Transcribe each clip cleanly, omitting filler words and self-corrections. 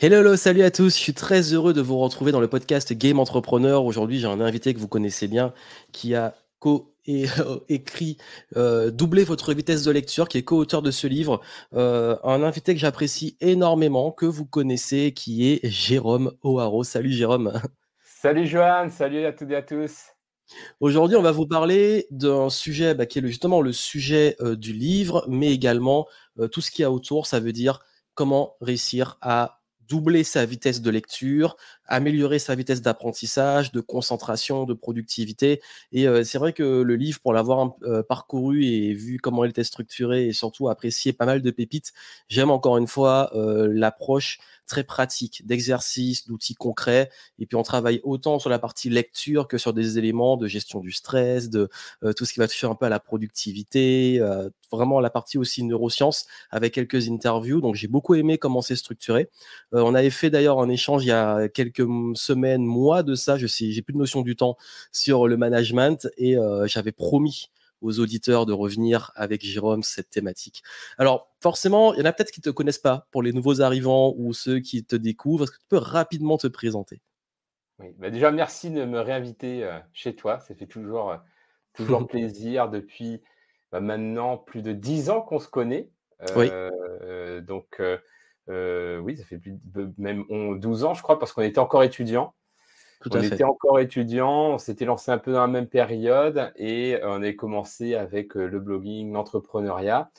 Hello, hello, salut à tous. Je suis très heureux de vous retrouver dans le podcast Game Entrepreneur. Aujourd'hui, j'ai un invité que vous connaissez bien qui a écrit Doubler votre vitesse de lecture, qui est co-auteur de ce livre. Un invité que j'apprécie énormément, que vous connaissez, qui est Jérôme O'Haraud. Salut Jérôme. Salut Johan, salut à toutes et à tous. Aujourd'hui, on va vous parler d'un sujet qui est justement le sujet du livre, mais également tout ce qu'il y a autour. Ça veut dire comment réussir à doubler sa vitesse de lecture, améliorer sa vitesse d'apprentissage, de concentration, de productivité. Et c'est vrai que le livre, pour l'avoir parcouru et vu comment il était structuré et surtout apprécié pas mal de pépites, j'aime encore une fois l'approche très pratique d'exercices, d'outils concrets. Et puis on travaille autant sur la partie lecture que sur des éléments de gestion du stress, de tout ce qui va toucher un peu à la productivité, vraiment la partie aussi neurosciences avec quelques interviews. Donc j'ai beaucoup aimé comment c'est structuré. On avait fait d'ailleurs un échange il y a quelques semaines, mois de ça, je sais, j'ai plus de notion du temps, sur le management et j'avais promis aux auditeurs de revenir avec Jérôme cette thématique. Alors, forcément, il y en a peut-être qui ne te connaissent pas pour les nouveaux arrivants ou ceux qui te découvrent. Est-ce que tu peux rapidement te présenter? Oui, déjà, merci de me réinviter chez toi. Ça fait toujours plaisir depuis maintenant plus de 10 ans qu'on se connaît. Oui, Oui, ça fait même 12 ans, je crois, parce qu'on était encore étudiants. tout On à fait. était encore étudiants, on s'était lancé un peu dans la même période et on avait commencé avec le blogging, l'entrepreneuriat.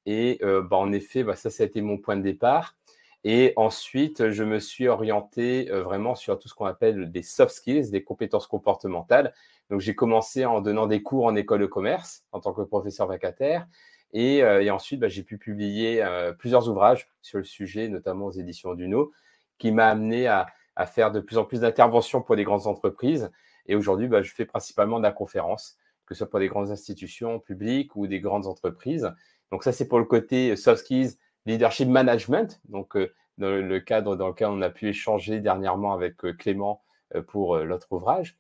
Et en effet, ça a été mon point de départ. Et ensuite, je me suis orienté vraiment sur tout ce qu'on appelle des soft skills, des compétences comportementales. Donc, j'ai commencé en donnant des cours en école de commerce en tant que professeur vacataire. Et ensuite, j'ai pu publier plusieurs ouvrages sur le sujet, notamment aux éditions Duno, qui m'a amené à faire de plus en plus d'interventions pour des grandes entreprises. Et aujourd'hui, je fais principalement de la conférence, que ce soit pour des grandes institutions publiques ou des grandes entreprises. Donc ça, c'est pour le côté soft skills, leadership management, donc dans le cadre dans lequel on a pu échanger dernièrement avec Clément pour l'autre ouvrage.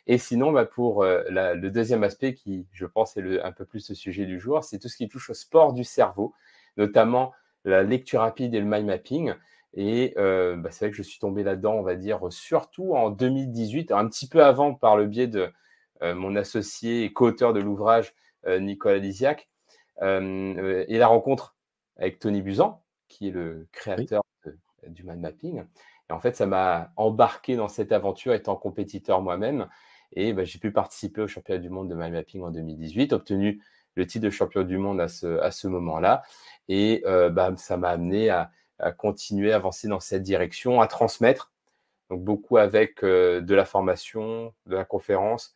Et sinon, pour le deuxième aspect qui, je pense, est un peu plus le sujet du jour, c'est tout ce qui touche au sport du cerveau, notamment la lecture rapide et le mind mapping. Et c'est vrai que je suis tombé là-dedans, on va dire, surtout en 2018, un petit peu avant par le biais de mon associé et co-auteur de l'ouvrage, Nicolas Lisiac, et la rencontre avec Tony Buzan, qui est le Oui. créateur du mind mapping. Et en fait, ça m'a embarqué dans cette aventure étant compétiteur moi-même. Et j'ai pu participer au championnat du monde de mind mapping en 2018, obtenu le titre de champion du monde à ce moment-là. Et ça m'a amené à continuer à avancer dans cette direction, à transmettre. Donc beaucoup avec de la formation, de la conférence,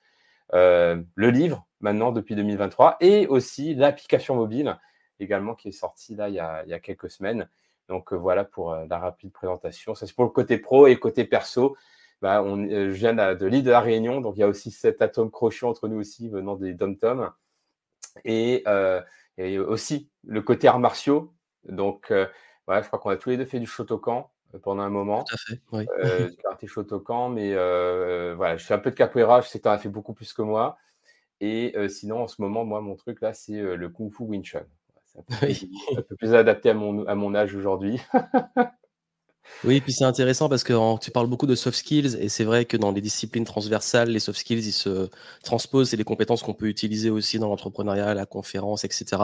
le livre maintenant depuis 2023 et aussi l'application mobile également qui est sortie là il y a quelques semaines. Donc voilà pour la rapide présentation. Ça c'est pour le côté pro et côté perso. Je viens de l'île de la Réunion, donc il y a aussi cet atome crochet entre nous aussi venant des dom-toms et aussi le côté arts martiaux. Donc je crois qu'on a tous les deux fait du Shotokan pendant un moment. Tout à fait, oui. Du karaté Shotokan, mais voilà, je fais un peu de capoeira, je sais que tu en as fait beaucoup plus que moi. Et sinon, en ce moment, moi, mon truc là, c'est le Kung Fu Wing Chun. C'est Oui. un peu plus adapté à mon âge aujourd'hui. Oui, puis c'est intéressant parce que tu parles beaucoup de soft skills et c'est vrai que dans les disciplines transversales, les soft skills, ils se transposent. C'est des compétences qu'on peut utiliser aussi dans l'entrepreneuriat, la conférence, etc.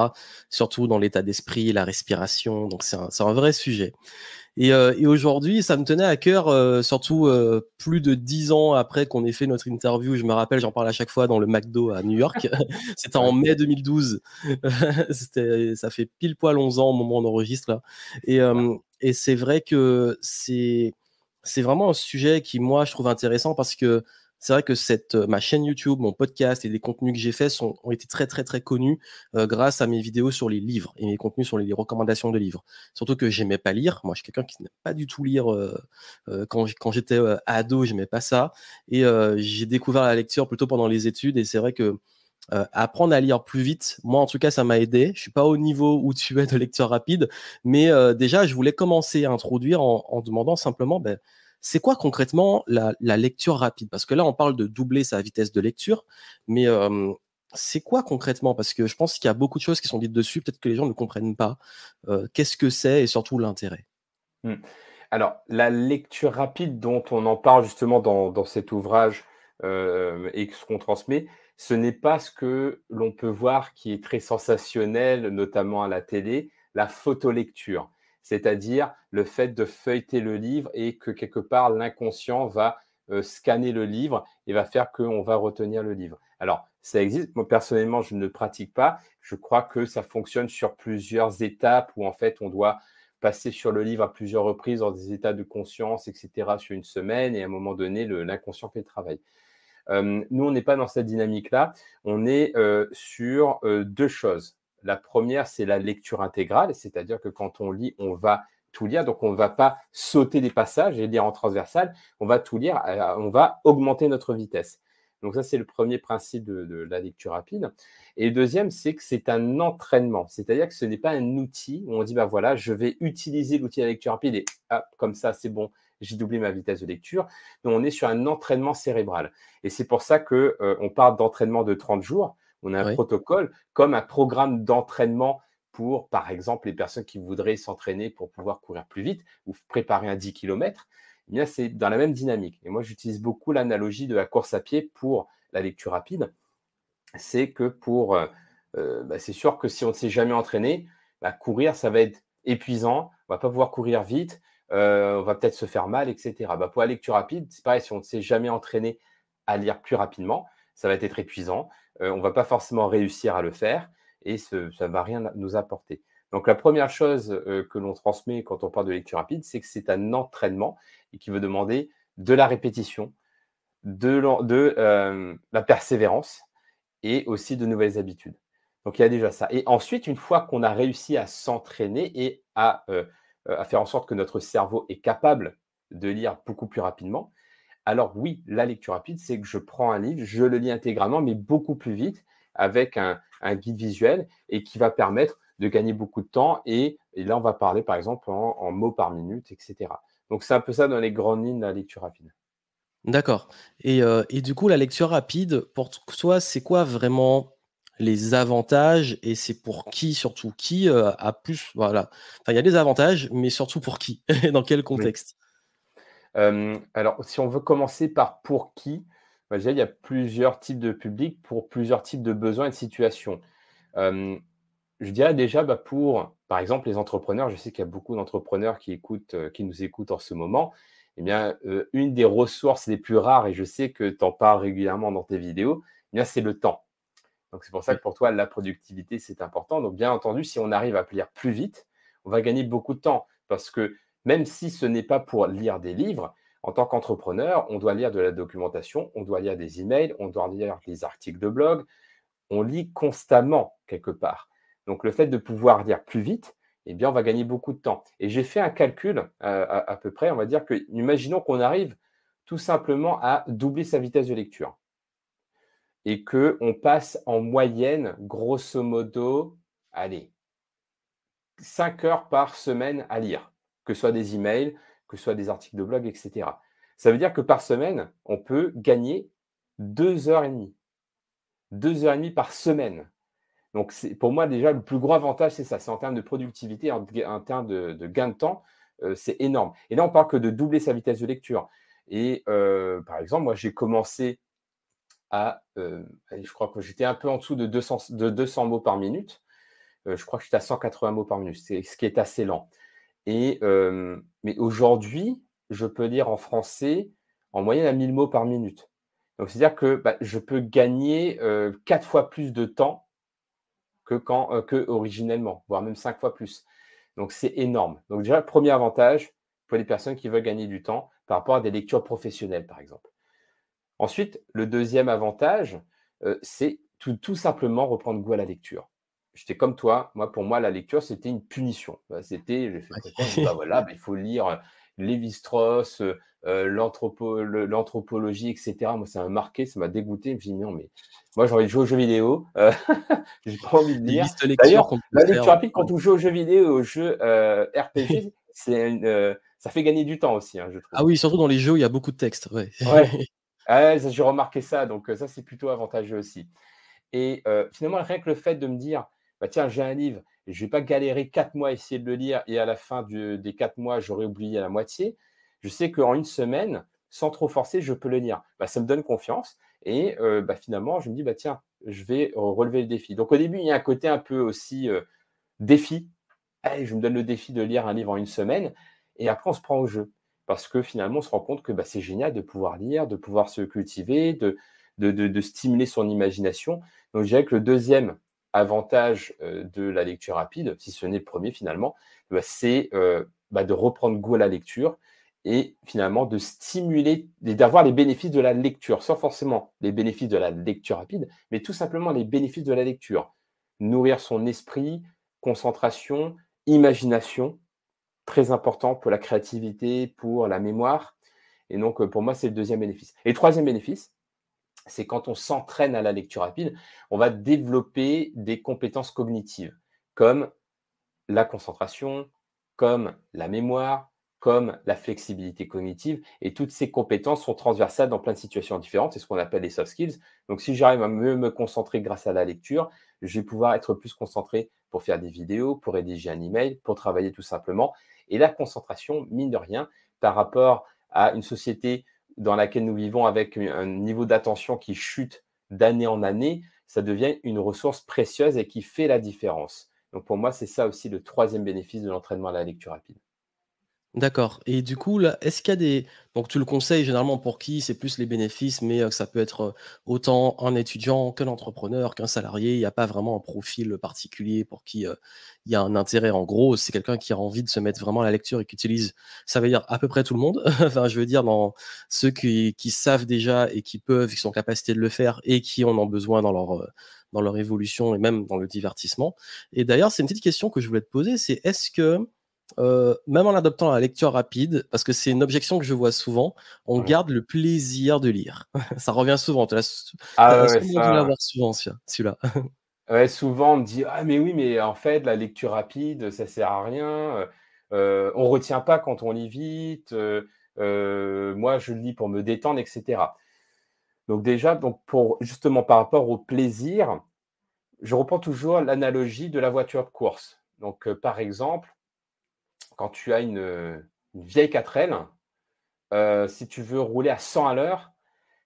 Surtout dans l'état d'esprit, la respiration. Donc c'est un vrai sujet. Et aujourd'hui, ça me tenait à cœur, surtout plus de 10 ans après qu'on ait fait notre interview. Je me rappelle, j'en parle à chaque fois dans le McDo à New York. C'était en Ouais. mai 2012. Ça fait pile poil 11 ans au moment où on enregistre là. Et c'est vrai que c'est vraiment un sujet qui, moi, je trouve intéressant parce que c'est vrai que ma chaîne YouTube, mon podcast et les contenus que j'ai faits ont été très, très, très connus grâce à mes vidéos sur les livres et mes contenus sur les recommandations de livres. Surtout que j'aimais pas lire. Moi, je suis quelqu'un qui n'aime pas du tout lire. Quand j'étais ado, j'aimais pas ça. Et j'ai découvert la lecture plutôt pendant les études. Et c'est vrai que apprendre à lire plus vite, moi en tout cas, ça m'a aidé. Je suis pas au niveau où tu es de lecture rapide, mais déjà, je voulais commencer à introduire en demandant simplement, c'est quoi concrètement la lecture rapide? Parce que là, on parle de doubler sa vitesse de lecture, mais c'est quoi concrètement? Parce que je pense qu'il y a beaucoup de choses qui sont dites dessus, peut-être que les gens ne comprennent pas. Qu'est-ce que c'est et surtout l'intérêt? Mmh. Alors, la lecture rapide dont on en parle justement dans cet ouvrage, et ce qu'on transmet, ce n'est pas ce que l'on peut voir qui est très sensationnel, notamment à la télé, la photolecture. C'est-à-dire le fait de feuilleter le livre et que quelque part l'inconscient va, scanner le livre et va faire qu'on va retenir le livre. Alors, ça existe. Moi, personnellement, je ne le pratique pas. Je crois que ça fonctionne sur plusieurs étapes où en fait on doit passer sur le livre à plusieurs reprises dans des états de conscience, et cetera, sur une semaine et à un moment donné, l'inconscient fait le travail. Nous, on n'est pas dans cette dynamique-là. On est sur 2 choses. La première, c'est la lecture intégrale, c'est-à-dire que quand on lit, on va tout lire. Donc, on ne va pas sauter des passages et lire en transversal. On va tout lire, on va augmenter notre vitesse. Donc ça, c'est le premier principe de la lecture rapide. Et le deuxième, c'est que c'est un entraînement. C'est-à-dire que ce n'est pas un outil où on dit, bah voilà, je vais utiliser l'outil de la lecture rapide et hop, comme ça, c'est bon, j'ai doublé ma vitesse de lecture. Donc, on est sur un entraînement cérébral. Et c'est pour ça qu'on parle d'entraînement de 30 jours. On a un Oui. protocole comme un programme d'entraînement pour, par exemple, les personnes qui voudraient s'entraîner pour pouvoir courir plus vite ou préparer un 10 km. Eh bien, c'est dans la même dynamique. Et moi, j'utilise beaucoup l'analogie de la course à pied pour la lecture rapide. C'est que c'est sûr que si on ne s'est jamais entraîné, courir, ça va être épuisant. On ne va pas pouvoir courir vite. On va peut-être se faire mal, etc. Pour la lecture rapide, c'est pareil, si on ne s'est jamais entraîné à lire plus rapidement, ça va être épuisant. On ne va pas forcément réussir à le faire et ça ne va rien nous apporter. Donc, la première chose que l'on transmet quand on parle de lecture rapide, c'est que c'est un entraînement et qui veut demander de la répétition, de la persévérance et aussi de nouvelles habitudes. Donc, il y a déjà ça. Et ensuite, une fois qu'on a réussi à s'entraîner et à faire en sorte que notre cerveau est capable de lire beaucoup plus rapidement, alors oui, la lecture rapide, c'est que je prends un livre, je le lis intégralement, mais beaucoup plus vite, avec un guide visuel et qui va permettre de gagner beaucoup de temps. Et là, on va parler, par exemple, en mots par minute, etc. Donc, c'est un peu ça dans les grandes lignes de la lecture rapide. D'accord. Et du coup, la lecture rapide, pour toi, c'est quoi vraiment les avantages et c'est pour qui surtout? Qui, a plus voilà. Enfin, il y a des avantages, mais surtout pour qui? Dans quel Oui. contexte? Alors, si on veut commencer par pour qui, déjà, il y a plusieurs types de publics pour plusieurs types de besoins et de situations. Hem, je dirais déjà, pour, par exemple, les entrepreneurs, je sais qu'il y a beaucoup d'entrepreneurs qui nous écoutent en ce moment. Eh bien, une des ressources les plus rares et je sais que tu en parles régulièrement dans tes vidéos, eh bien, c'est le temps. Donc, c'est pour ça Oui. que pour toi, la productivité, c'est important. Donc, bien entendu, si on arrive à lire plus vite, on va gagner beaucoup de temps. Parce que même si ce n'est pas pour lire des livres, en tant qu'entrepreneur, on doit lire de la documentation, on doit lire des emails, on doit lire des articles de blog, on lit constamment quelque part. Donc, le fait de pouvoir lire plus vite, eh bien, on va gagner beaucoup de temps. Et j'ai fait un calcul à peu près, on va dire que, imaginons qu'on arrive tout simplement à doubler sa vitesse de lecture et qu'on passe en moyenne, grosso modo, allez, 5 heures par semaine à lire, que ce soit des emails, que ce soit des articles de blog, etc. Ça veut dire que par semaine, on peut gagner 2 heures et demie. 2 heures et demie par semaine. Donc, pour moi, déjà, le plus gros avantage, c'est ça. C'est en termes de productivité, en termes de gain de temps, c'est énorme. Et là, on parle que de doubler sa vitesse de lecture. Et par exemple, moi, j'ai commencé je crois que j'étais un peu en dessous de 200 mots par minute. Je crois que j'étais à 180 mots par minute, ce qui est assez lent. Mais aujourd'hui, je peux lire en français en moyenne à 1000 mots par minute. Donc, c'est-à-dire que je peux gagner 4 fois plus de temps que originellement, voire même 5 fois plus. Donc, c'est énorme. Donc, déjà, le premier avantage pour les personnes qui veulent gagner du temps par rapport à des lectures professionnelles, par exemple. Ensuite, le deuxième avantage, c'est tout simplement reprendre goût à la lecture. J'étais comme toi, pour moi, la lecture, c'était une punition. J'ai fait prépa, on dit: «Bah, voilà, il faut lire, Lévi-Strauss, l'anthropologie et cetera». Moi, ça m'a marqué, ça m'a dégoûté. Je me suis dit: «Non, mais moi, j'ai envie de jouer aux jeux vidéo, j'ai pas envie de Les lire». listes lecture D'ailleurs, qu'on peut la faire. lecture rapide, quand on joue aux jeux vidéo et aux jeux, RPG, ça fait gagner du temps aussi, hein, je trouve. Ah oui, surtout dans les jeux où il y a beaucoup de texte, ouais. Ouais. Ah ouais, ça j'ai remarqué ça, donc ça, c'est plutôt avantageux aussi et finalement, rien que le fait de me dire: bah, tiens, j'ai un livre, je ne vais pas galérer 4 mois à essayer de le lire et à la fin des 4 mois, j'aurai oublié la moitié. Je sais qu'en une semaine, sans trop forcer, je peux le lire. Bah, ça me donne confiance et bah, finalement, je me dis, bah, tiens, je vais relever le défi. Donc au début, il y a un côté un peu aussi défi. Allez, je me donne le défi de lire un livre en une semaine et après, on se prend au jeu. Parce que finalement, on se rend compte que bah, c'est génial de pouvoir lire, de pouvoir se cultiver, de stimuler son imagination. Donc, je dirais que le deuxième avantage de la lecture rapide, si ce n'est le premier finalement, bah, c'est bah, de reprendre goût à la lecture et finalement de stimuler, d'avoir les bénéfices de la lecture, sans forcément les bénéfices de la lecture rapide, mais tout simplement les bénéfices de la lecture. Nourrir son esprit, concentration, imagination, très important pour la créativité, pour la mémoire. Et donc, pour moi, c'est le deuxième bénéfice. Et le troisième bénéfice, c'est quand on s'entraîne à la lecture rapide, on va développer des compétences cognitives comme la concentration, comme la mémoire, comme la flexibilité cognitive. Et toutes ces compétences sont transversales dans plein de situations différentes. C'est ce qu'on appelle les soft skills. Donc, si j'arrive à mieux me concentrer grâce à la lecture, je vais pouvoir être plus concentré pour faire des vidéos, pour rédiger un email, pour travailler tout simplement. Et la concentration, mine de rien, par rapport à une société dans laquelle nous vivons avec un niveau d'attention qui chute d'année en année, ça devient une ressource précieuse et qui fait la différence. Donc pour moi, c'est ça aussi le troisième bénéfice de l'entraînement à la lecture rapide. D'accord et du coup, là, est-ce qu'il y a des donc tu le conseilles généralement pour qui? C'est plus les bénéfices, mais ça peut être, autant un étudiant qu'un entrepreneur, qu'un salarié. Il y a pas vraiment un profil particulier pour qui, il y a un intérêt. En gros, c'est quelqu'un qui a envie de se mettre vraiment à la lecture et qui utilise ça veut dire à peu près tout le monde. Enfin, je veux dire dans ceux qui savent déjà et qui peuvent, qui sont en capacité de le faire et qui en ont besoin dans leur évolution et même dans le divertissement et d'ailleurs, c'est une petite question que je voulais te poser, c'est est-ce que même en adoptant la lecture rapide, parce que c'est une objection que je vois souvent, on Ouais. garde le plaisir de lire. Ça revient souvent, tu Ah as ouais, ouais, sûrement dû ça, l'avoir souvent celui-là. ouais, souvent on me dit: «Ah mais oui, mais en fait la lecture rapide, ça sert à rien, on retient pas quand on lit vite, moi je lis pour me détendre» et cetera. Donc déjà, donc pour justement par rapport au plaisir, je reprends toujours l'analogie de la voiture de course. Donc, par exemple, quand tu as une vieille 4L, si tu veux rouler à 100 à l'heure,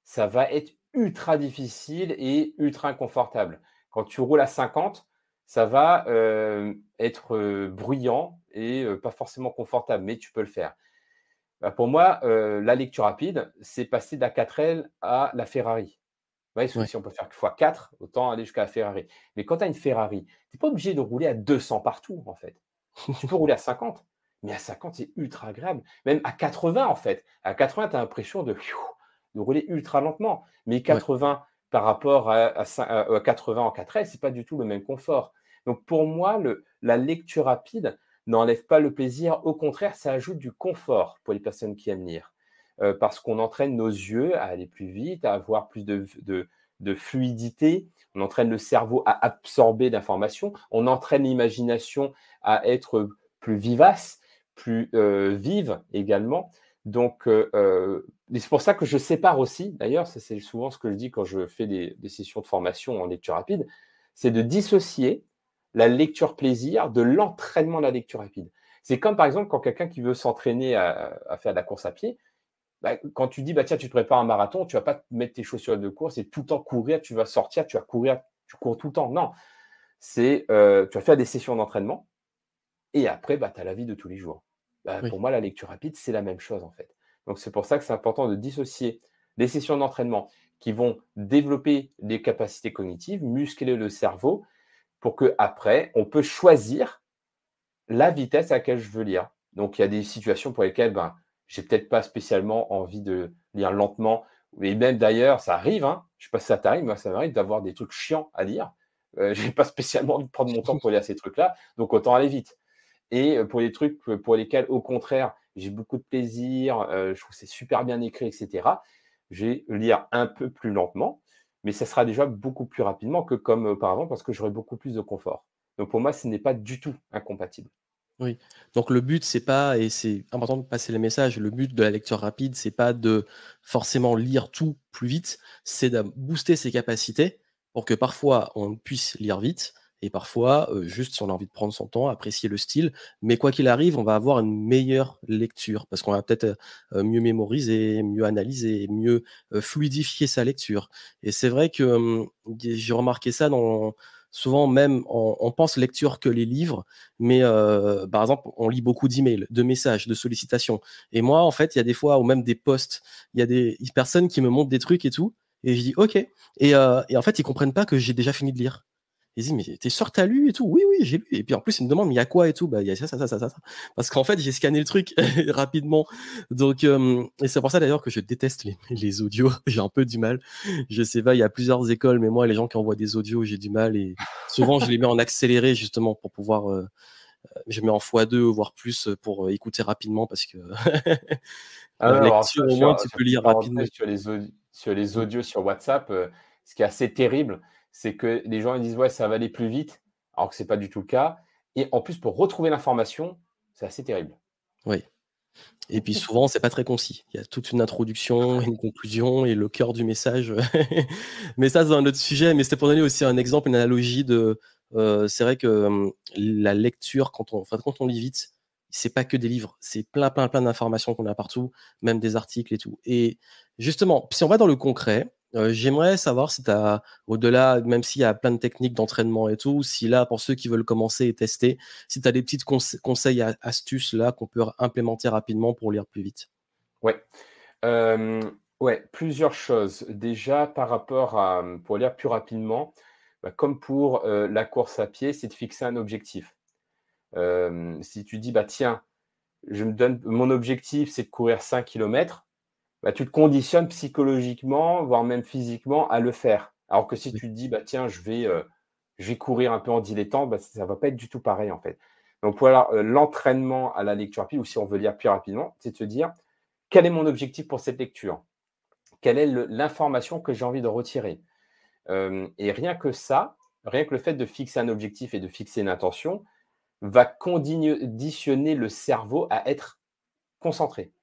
ça va être ultra difficile et ultra inconfortable. Quand tu roules à 50, ça va, être, bruyant et pas forcément confortable, mais tu peux le faire. Bah, pour moi, la lecture rapide, c'est passer de la 4L à la Ferrari. Ouais, parce que Ouais, si on peut faire que fois 4, autant aller jusqu'à la Ferrari. Mais quand tu as une Ferrari, tu es pas obligé de rouler à 200 partout, en fait. Tu peux rouler à 50, mais à 50, c'est ultra agréable. Même à 80, en fait. À 80, tu as l'impression de rouler ultra lentement. Mais ouais. 80 par rapport à 80 en 4S, c'est pas du tout le même confort. Donc pour moi, la lecture rapide n'enlève pas le plaisir. Au contraire, ça ajoute du confort pour les personnes qui aiment lire. Parce qu'on entraîne nos yeux à aller plus vite, à avoir plus de fluidité. On entraîne le cerveau à absorber l'information. On entraîne l'imagination à être plus vivace, plus vive également. Donc, c'est pour ça que je sépare aussi, d'ailleurs, ça c'est souvent ce que je dis quand je fais des sessions de formation en lecture rapide, c'est de dissocier la lecture plaisir de l'entraînement de la lecture rapide. C'est comme par exemple quand quelqu'un qui veut s'entraîner à faire de la course à pied, bah, quand tu dis, bah, tiens, tu te prépares un marathon, tu vas pas te mettre tes chaussures de course et tout le temps courir, tu vas sortir, tu vas courir, tu cours tout le temps. Non, c'est tu vas faire des sessions d'entraînement et après, bah, tu as la vie de tous les jours. Bah, Oui. pour moi, la lecture rapide, c'est la même chose en fait. Donc c'est pour ça que c'est important de dissocier les sessions d'entraînement qui vont développer les capacités cognitives, muscler le cerveau pour que après, on peut choisir la vitesse à laquelle je veux lire. Donc, il y a des situations pour lesquelles ben, j'ai peut-être pas spécialement envie de lire lentement. Et même d'ailleurs, ça arrive, hein, je ne sais pas si ça t'arrive, moi ça m'arrive d'avoir des trucs chiants à lire. Je n'ai pas spécialement envie de prendre mon temps pour lire ces trucs-là, donc autant aller vite. Et pour les trucs pour lesquels, au contraire, j'ai beaucoup de plaisir, je trouve que c'est super bien écrit, etc., je vais lire un peu plus lentement, mais ça sera déjà beaucoup plus rapidement que comme auparavant parce que j'aurai beaucoup plus de confort. Donc pour moi, ce n'est pas du tout incompatible. Oui, donc le but, c'est pas et c'est important de passer le message, le but de la lecture rapide, c'est pas de forcément lire tout plus vite, c'est de booster ses capacités pour que parfois on puisse lire vite Et parfois, juste si on a envie de prendre son temps, apprécier le style, mais quoi qu'il arrive, on va avoir une meilleure lecture parce qu'on va peut-être, mieux mémoriser, mieux analyser, mieux, fluidifier sa lecture. Et c'est vrai que, j'ai remarqué ça dans souvent même on pense lecture que les livres, mais par exemple, on lit beaucoup d'emails, de messages, de sollicitations. Et moi, en fait, il y a des fois ou même des posts, il y a des personnes qui me montrent des trucs et tout et je dis: «OK». Et en fait, ils comprennent pas que j'ai déjà fini de lire. Ils disent: «Mais tu sûr tu as lu et tout?» «Oui, oui, j'ai lu» et puis en plus, ils me demandent: «Mais il y a quoi et tout?» «Bah, il y a ça, ça, ça, ça, ça, ça». Parce qu'en fait, j'ai scanné le truc rapidement. Donc et c'est pour ça d'ailleurs que je déteste les audios. J'ai un peu du mal. Je sais pas, il y a plusieurs écoles, mais moi, les gens qui envoient des audios, j'ai du mal et souvent, je les mets en accéléré justement pour pouvoir, je mets en x2 voire plus, pour, écouter rapidement parce que Ah la ouais, alors lecture, ça, au moins, tu peux petite lire rapidement. parenthèse sur les Mmh. audios sur WhatsApp, ce qui est assez terrible, c'est que les gens ils disent: «Ouais, ça va aller plus vite», alors que c'est pas du tout le cas et en plus pour retrouver l'information, c'est assez terrible. Oui. Et puis souvent, c'est pas très concis. Il y a toute une introduction, une conclusion et le cœur du message. Mais ça, c'est un autre sujet. Mais c'était pour donner aussi un exemple, une analogie de, c'est vrai que, la lecture quand on lit vite, c'est pas que des livres, c'est plein, plein, plein d'informations qu'on a partout, même des articles et tout. Et justement, si on va dans le concret, j'aimerais savoir si tu as au-delà, même s'il y a plein de techniques d'entraînement et tout, si là, pour ceux qui veulent commencer et tester, si tu as des petites conseils, astuces là qu'on peut implémenter rapidement pour lire plus vite. Ouais, ouais, plusieurs choses. Déjà par rapport à, pour lire plus rapidement, bah, comme pour, la course à pied, c'est de fixer un objectif. Si tu dis: «Bah, tiens, je me donne mon objectif, c'est de courir 5 kilomètres», bah, tu te conditionnes psychologiquement, voire même physiquement à le faire. Alors que si Oui. tu te dis: «Bah, tiens, je vais courir un peu en dilettante», bah, ça va pas être du tout pareil, en fait. Donc voilà, l'entraînement à la lecture rapide ou si on veut lire plus rapidement, c'est de se dire: «Quel est mon objectif pour cette lecture? Quelle est l'information que j'ai envie de retirer?» Et rien que ça, rien que le fait de fixer un objectif et de fixer une intention va conditionner le cerveau à être concentré.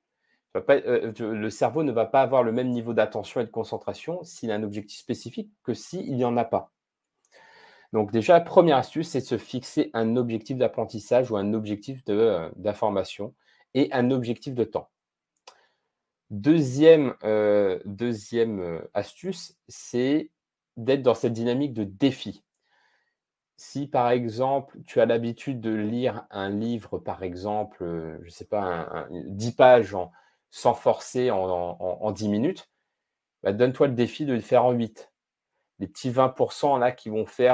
Ça va pas, le cerveau ne va pas avoir le même niveau d'attention et de concentration s'il a un objectif spécifique que s'il n'y en a pas. Donc déjà, la première astuce, c'est de se fixer un objectif d'apprentissage ou un objectif d'information et un objectif de temps. Deuxième astuce, c'est d'être dans cette dynamique de défi. Si par exemple, tu as l'habitude de lire un livre, par exemple, je ne sais pas, 10 pages sans forcer en 10 minutes, bah, donne-toi le défi de le faire en 8. Les petits 20 là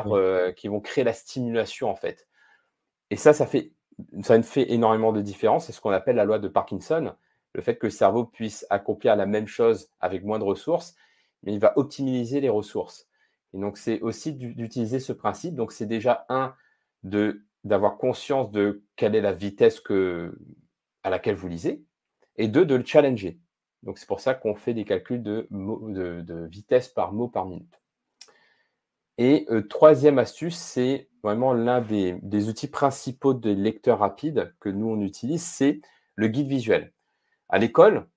Oui. qui vont créer la stimulation en fait. Et ça ne fait énormément de différence. C'est ce qu'on appelle la loi de Parkinson, le fait que le cerveau puisse accomplir la même chose avec moins de ressources, mais il va optimiser les ressources. Et donc, c'est aussi d'utiliser ce principe. Donc, c'est déjà d'avoir conscience de quelle est la vitesse à laquelle vous lisez, et deux, de le challenger. Donc, c'est pour ça qu'on fait des calculs de vitesse par mot par minute. Et 3e astuce, c'est vraiment l'un des outils principaux de lecteur rapide que nous, on utilise, c'est le guide visuel. À l'école,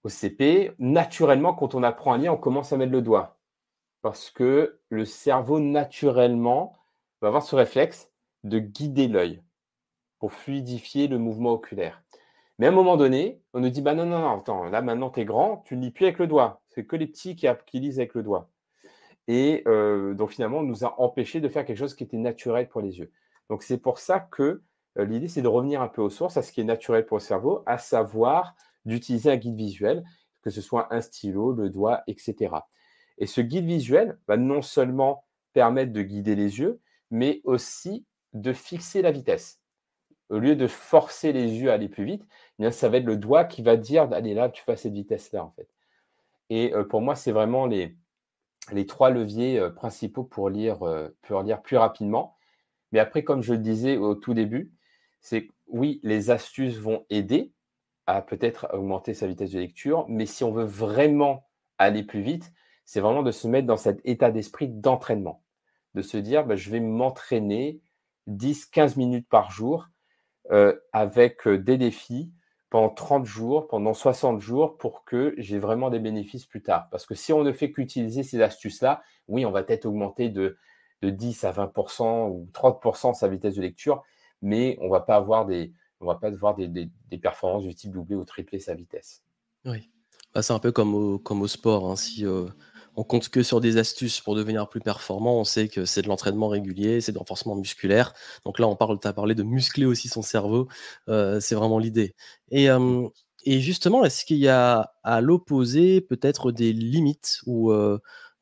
au CP, naturellement, quand on apprend à lire, on commence à mettre le doigt parce que le cerveau, naturellement, va avoir ce réflexe de guider l'œil pour fluidifier le mouvement oculaire. Mais à un moment donné, on nous dit: «Bah, non, non, non, attends, là, maintenant, tu es grand, tu ne lis plus avec le doigt. C'est que les petits qui lisent avec le doigt». Et donc finalement, on nous a empêchés de faire quelque chose qui était naturel pour les yeux. Donc c'est pour ça que, l'idée, c'est de revenir un peu aux sources, à ce qui est naturel pour le cerveau, à savoir d'utiliser un guide visuel, que ce soit un stylo, le doigt et cetera. Et ce guide visuel va non seulement permettre de guider les yeux, mais aussi de fixer la vitesse. Au lieu de forcer les yeux à aller plus vite, eh bien ça va être le doigt qui va dire: «Allez là, tu fais cette vitesse-là», en fait. Et pour moi, c'est vraiment les 3 leviers, principaux pour lire plus rapidement. Mais après, comme je le disais au tout début, c'est que oui, les astuces vont aider à peut-être augmenter sa vitesse de lecture, mais si on veut vraiment aller plus vite, c'est vraiment de se mettre dans cet état d'esprit d'entraînement. De se dire: «Bah, je vais m'entraîner 10-15 minutes par jour avec, des défis pendant 30 jours, pendant 60 jours pour que j'ai vraiment des bénéfices plus tard. Parce que si on ne fait qu'utiliser ces astuces-là, oui, on va peut-être augmenter de de 10 à 20% ou 30% sa vitesse de lecture, mais on va pas avoir des performances du type doubler ou tripler sa vitesse. Oui. Bah, c'est un peu comme au sport, hein. Si, on compte que sur des astuces pour devenir plus performant, on sait que c'est de l'entraînement régulier, c'est de l'renforcement musculaire. Donc là, tu as parlé de muscler aussi son cerveau, c'est vraiment l'idée. Et et justement, est-ce qu'il y a à l'opposé peut-être des limites ou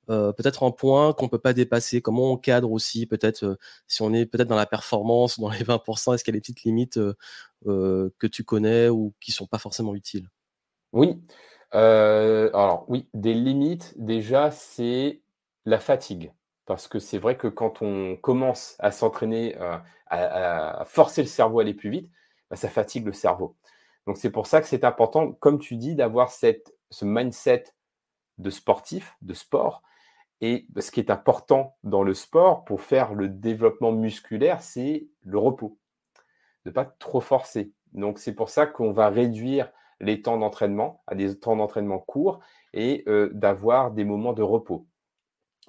peut-être un point qu'on peut pas dépasser? Comment on cadre aussi peut-être, si on est peut-être dans la performance, dans les 20, est-ce qu'il y a des petites limites, que tu connais ou qui sont pas forcément utiles? Oui, alors oui, des limites, déjà, c'est la fatigue. Parce que c'est vrai que quand on commence à s'entraîner, à forcer le cerveau à aller plus vite, bah, ça fatigue le cerveau. Donc c'est pour ça que c'est important, comme tu dis, d'avoir ce mindset de sportif, de sport. Et bah, ce qui est important dans le sport pour faire le développement musculaire, c'est le repos, de ne pas trop forcer. Donc c'est pour ça qu'on va réduire les temps d'entraînement à des temps d'entraînement courts et d'avoir des moments de repos.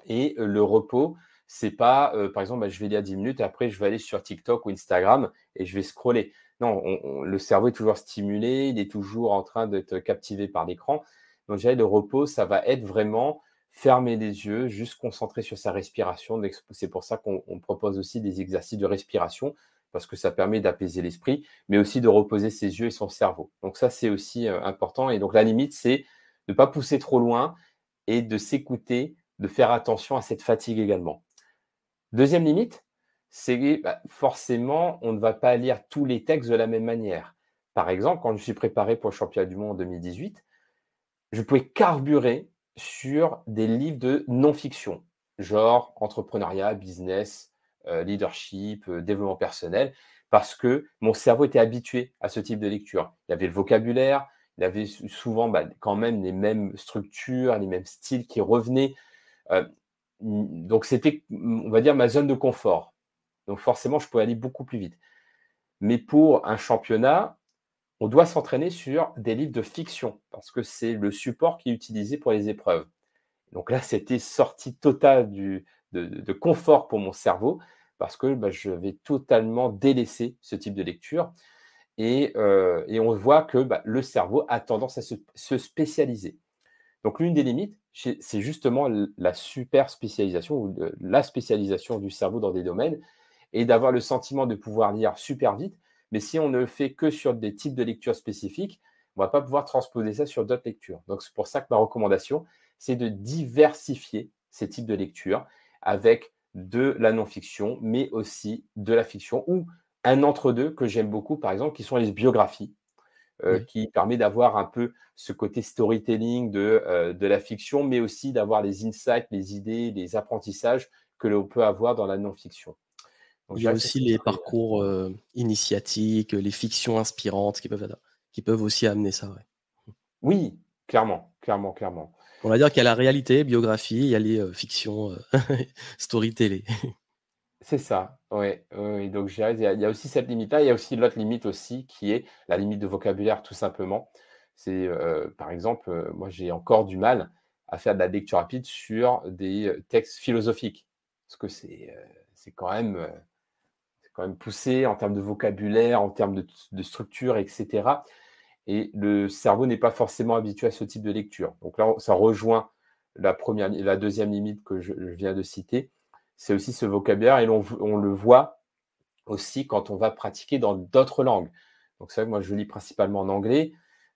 Et le repos, c'est pas, par exemple, bah, je vais lire 10 minutes et après je vais aller sur TikTok ou Instagram et je vais scroller. Non, le cerveau est toujours stimulé, il est toujours en train d'être captivé par l'écran. Donc je dirais le repos, ça va être vraiment fermer les yeux, juste concentrer sur sa respiration. Donc c'est pour ça qu'on propose aussi des exercices de respiration parce que ça permet d'apaiser l'esprit, mais aussi de reposer ses yeux et son cerveau. Donc ça, c'est aussi, important et donc la limite, c'est de ne pas pousser trop loin et de s'écouter, de faire attention à cette fatigue également. Deuxième limite, c'est bah, forcément, on ne va pas lire tous les textes de la même manière. Par exemple, quand je suis préparé pour le championnat du monde en 2018, je pouvais carburer sur des livres de non-fiction, genre entrepreneuriat, business, leadership, développement personnel, parce que mon cerveau était habitué à ce type de lecture. Il y avait le vocabulaire, il y avait souvent bah, quand même les mêmes structures, les mêmes styles qui revenaient. Euh, donc c'était, on va dire, ma zone de confort. Donc forcément, je pouvais aller beaucoup plus vite. Mais pour un championnat, on doit s'entraîner sur des livres de fiction parce que c'est le support qui est utilisé pour les épreuves. Donc là, c'était sortie totale de confort pour mon cerveau parce que bah, je vais totalement délaisser ce type de lecture. Et on voit que bah, le cerveau a tendance à se spécialiser. Donc l'une des limites, c'est justement la super spécialisation ou la spécialisation du cerveau dans des domaines et d'avoir le sentiment de pouvoir lire super vite. Mais si on ne le fait que sur des types de lectures spécifiques, on ne va pas pouvoir transposer ça sur d'autres lectures. Donc c'est pour ça que ma recommandation, c'est de diversifier ces types de lectures avec de la non-fiction, mais aussi de la fiction ou un entre-deux que j'aime beaucoup, par exemple, qui sont les biographies Oui. qui permet d'avoir un peu ce côté storytelling de la fiction, mais aussi d'avoir les insights, les idées, les apprentissages que l'on peut avoir dans la non-fiction. Donc, Il je y a dirais que ça, aussi ce les serait parcours, initiatiques, les fictions inspirantes qui peuvent aussi amener ça, ouais. oui, clairement, clairement, clairement. On va dire qu'il y a la réalité, biographie, il y a les, fictions, storytellées. C'est ça, ouais, oui, oui, donc je dirais il y a aussi cette limite-là. Il y a aussi l'autre limite aussi qui est la limite de vocabulaire tout simplement. C'est, par exemple, moi j'ai encore du mal à faire de la lecture rapide sur des, textes philosophiques. Parce que c'est quand même poussé en termes de vocabulaire, en termes de structure, et cetera. Et le cerveau n'est pas forcément habitué à ce type de lecture. Donc là, ça rejoint la deuxième limite que je viens de citer. C'est aussi ce vocabulaire et on le voit aussi quand on va pratiquer dans d'autres langues. Donc c'est vrai que moi, je lis principalement en anglais,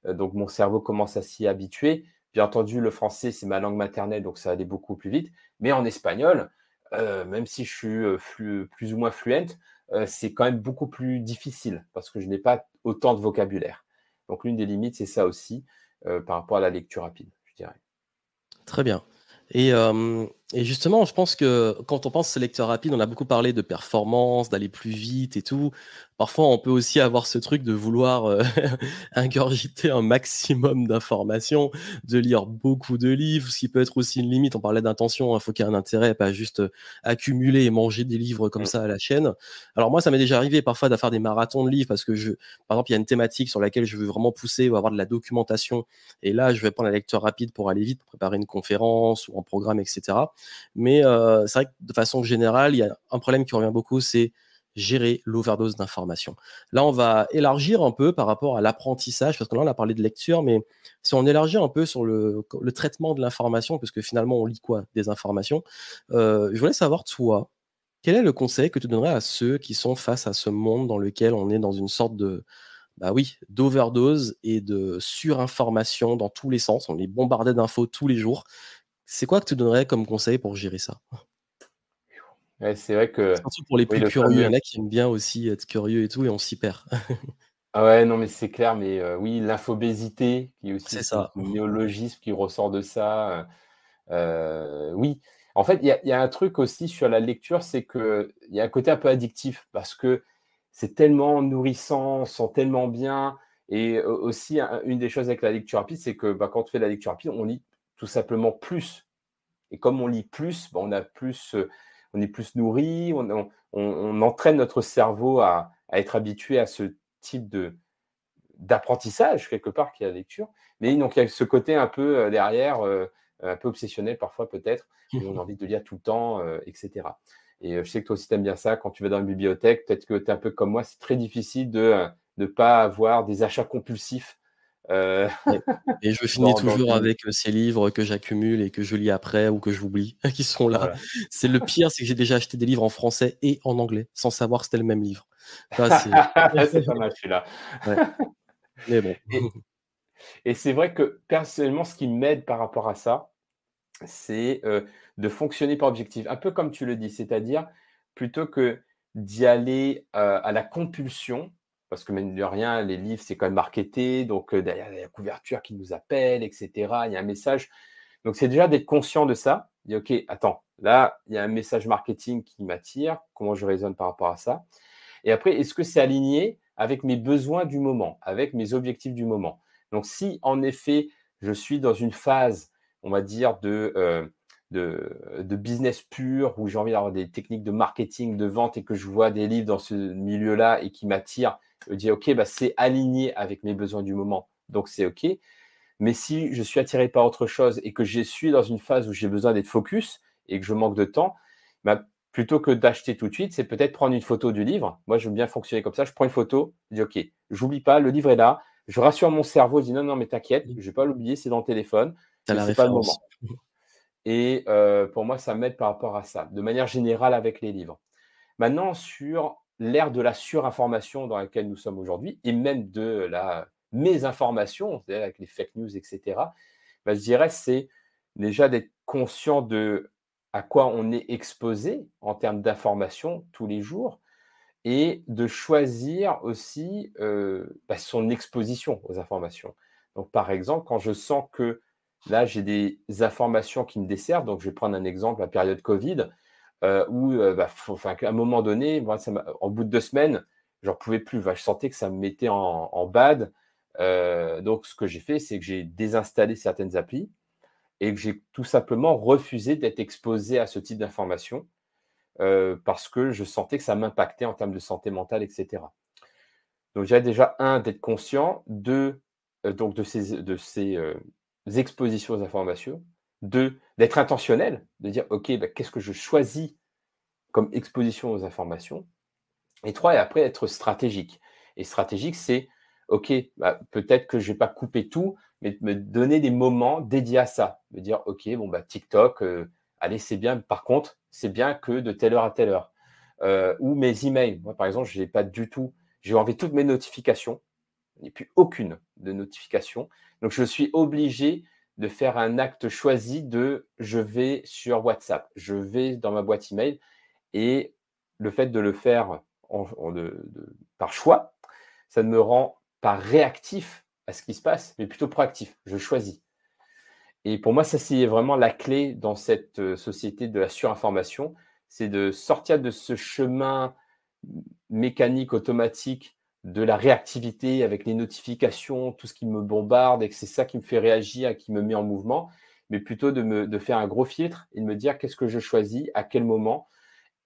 donc mon cerveau commence à s'y habituer. Bien entendu, le français, c'est ma langue maternelle, donc ça allait beaucoup plus vite. Mais en espagnol, même si je suis plus ou moins fluent, c'est quand même beaucoup plus difficile parce que je n'ai pas autant de vocabulaire. Donc l'une des limites, c'est ça aussi par rapport à la lecture rapide, je dirais. Très bien. Et justement, je pense que quand on pense lecteur rapide, on a beaucoup parlé de performance, d'aller plus vite et tout. Parfois, on peut aussi avoir ce truc de vouloir, ingurgiter un maximum d'informations, de lire beaucoup de livres, ce qui peut être aussi une limite. On parlait d'intention, il faut qu'il y ait un intérêt, pas juste, accumuler et manger des livres comme Mmh, ça à la chaîne. Alors moi, ça m'est déjà arrivé parfois de faire des marathons de livres parce que par exemple, il y a une thématique sur laquelle je veux vraiment pousser ou avoir de la documentation et là, je vais prendre la lecture rapide pour aller vite, pour préparer une conférence ou un programme, etc. Mais c'est vrai que de façon générale, il y a un problème qui revient beaucoup, c'est gérer l'overdose d'informations. Là, on va élargir un peu par rapport à l'apprentissage, parce que là, on a parlé de lecture, mais si on élargit un peu sur le traitement de l'information, parce que finalement, on lit quoi? Des informations. Je voulais savoir, toi, quel est le conseil que tu donnerais à ceux qui sont face à ce monde dans lequel on est dans une sorte de, bah oui, d'overdose et de surinformation dans tous les sens. On est bombardé d'infos tous les jours. C'est quoi que tu donnerais comme conseil pour gérer ça? Ouais, c'est vrai que Surtout pour les oui, plus le curieux. Il y fameux en a qui aiment bien aussi être curieux et tout et on s'y perd. ah ouais, non, mais c'est clair, mais oui, l'infobésité, qui est aussi C'est ce ça. néologisme qui ressort de ça, oui. En fait, il y a un truc aussi sur la lecture, c'est qu'il y a un côté un peu addictif parce que c'est tellement nourrissant, on se sent tellement bien et aussi une des choses avec la lecture rapide, c'est que, bah, quand on fait de la lecture rapide, on lit tout simplement plus et comme on lit plus, bah, on est plus nourri, on entraîne notre cerveau à être habitué à ce type d'apprentissage quelque part qui est la lecture. Mais donc il y a ce côté un peu, derrière, un peu obsessionnel parfois peut-être, où on a envie de lire tout le temps, et cetera. Et je sais que toi aussi tu aimes bien ça quand tu vas dans une bibliothèque, peut-être que tu es un peu comme moi, c'est très difficile de pas avoir des achats compulsifs, heu, Ouais et je finis dans toujours une avec, ces livres que j'accumule et que je lis après ou que j'oublie, qui sont là. voilà. C'est le pire, c'est que j'ai déjà acheté des livres en français et en anglais, sans savoir que c'était le même livre. Ça, c'est C'est pas mal celui-là. ouais, mais bon. Et et c'est vrai que personnellement, ce qui m'aide par rapport à ça, c'est, de fonctionner par objectif. Un peu comme tu le dis, c'est-à-dire plutôt que d'y aller, à la compulsion, parce que mine de rien, les livres, c'est quand même marketé, donc derrière, il y a la couverture qui nous appelle et cetera, il y a un message. Donc c'est déjà d'être conscient de ça, dire: «OK, attends, là, il y a un message marketing qui m'attire, comment je raisonne par rapport à ça?» Et après, est-ce que c'est aligné avec mes besoins du moment, avec mes objectifs du moment? Donc, si en effet, je suis dans une phase, on va dire, de business pur, où j'ai envie d'avoir des techniques de marketing, de vente et que je vois des livres dans ce milieu-là et qui m'attirent, je dis, OK, bah, c'est aligné avec mes besoins du moment, donc c'est OK. Mais si je suis attiré par autre chose et que je suis dans une phase où j'ai besoin d'être focus et que je manque de temps, bah, plutôt que d'acheter tout de suite, c'est peut-être prendre une photo du livre. Moi, je veux bien fonctionner comme ça. Je prends une photo, je dis OK, j'oublie pas, le livre est là. Je rassure mon cerveau, je dis non, non, mais t'inquiète, je vais pas l'oublier, c'est dans le téléphone, Tu as mais la c'est pas le référence. moment. Et pour moi, ça m'aide par rapport à ça, de manière générale avec les livres. Maintenant, sur l'ère de la surinformation dans laquelle nous sommes aujourd'hui, et même de la mésinformation, c'est-à-dire avec les fake news, etc., bah, je dirais c'est déjà d'être conscient de à quoi on est exposé en termes d'information tous les jours et de choisir aussi bah, son exposition aux informations. Donc, par exemple, quand je sens que là, j'ai des informations qui me desservent, donc je vais prendre un exemple, la période Covid, où bah, enfin, à un moment donné, moi, en bout de 2 semaines, j'en pouvais plus. Bah, je sentais que ça me mettait en bad. Donc, ce que j'ai fait, c'est que j'ai désinstallé certaines applis et que j'ai tout simplement refusé d'être exposé à ce type d'informations parce que je sentais que ça m'impactait en termes de santé mentale, et cetera. Donc déjà un, d'être conscient, 2, donc de ces expositions aux informations, 2, d'être intentionnel, de dire: «OK, bah, qu'est-ce que je choisis comme exposition aux informations?» Et 3 et après être stratégique. Et stratégique, c'est OK, bah, peut-être que je vais pas couper tout, mais me donner des moments dédiés à ça. Me dire: «OK, bon, bah, TikTok, allez, c'est bien, par contre, c'est bien que de telle heure à telle heure». Ou mes emails. Moi, par exemple, j'ai pas du tout j'ai enlevé toutes mes notifications. Il n'y a plus aucune de notification. Donc je suis obligé de faire un acte choisi de je vais sur WhatsApp, je vais dans ma boîte email et le fait de le faire par choix, ça ne me rend pas réactif à ce qui se passe, mais plutôt proactif. Je choisis. Et pour moi, ça, c'est vraiment la clé dans cette société de la surinformation, c'est de sortir de ce chemin mécanique, automatique, de la réactivité avec les notifications, tout ce qui me bombarde et que c'est ça qui me fait réagir et qui me met en mouvement, mais plutôt de faire un gros filtre et de me dire qu'est-ce que je choisis, à quel moment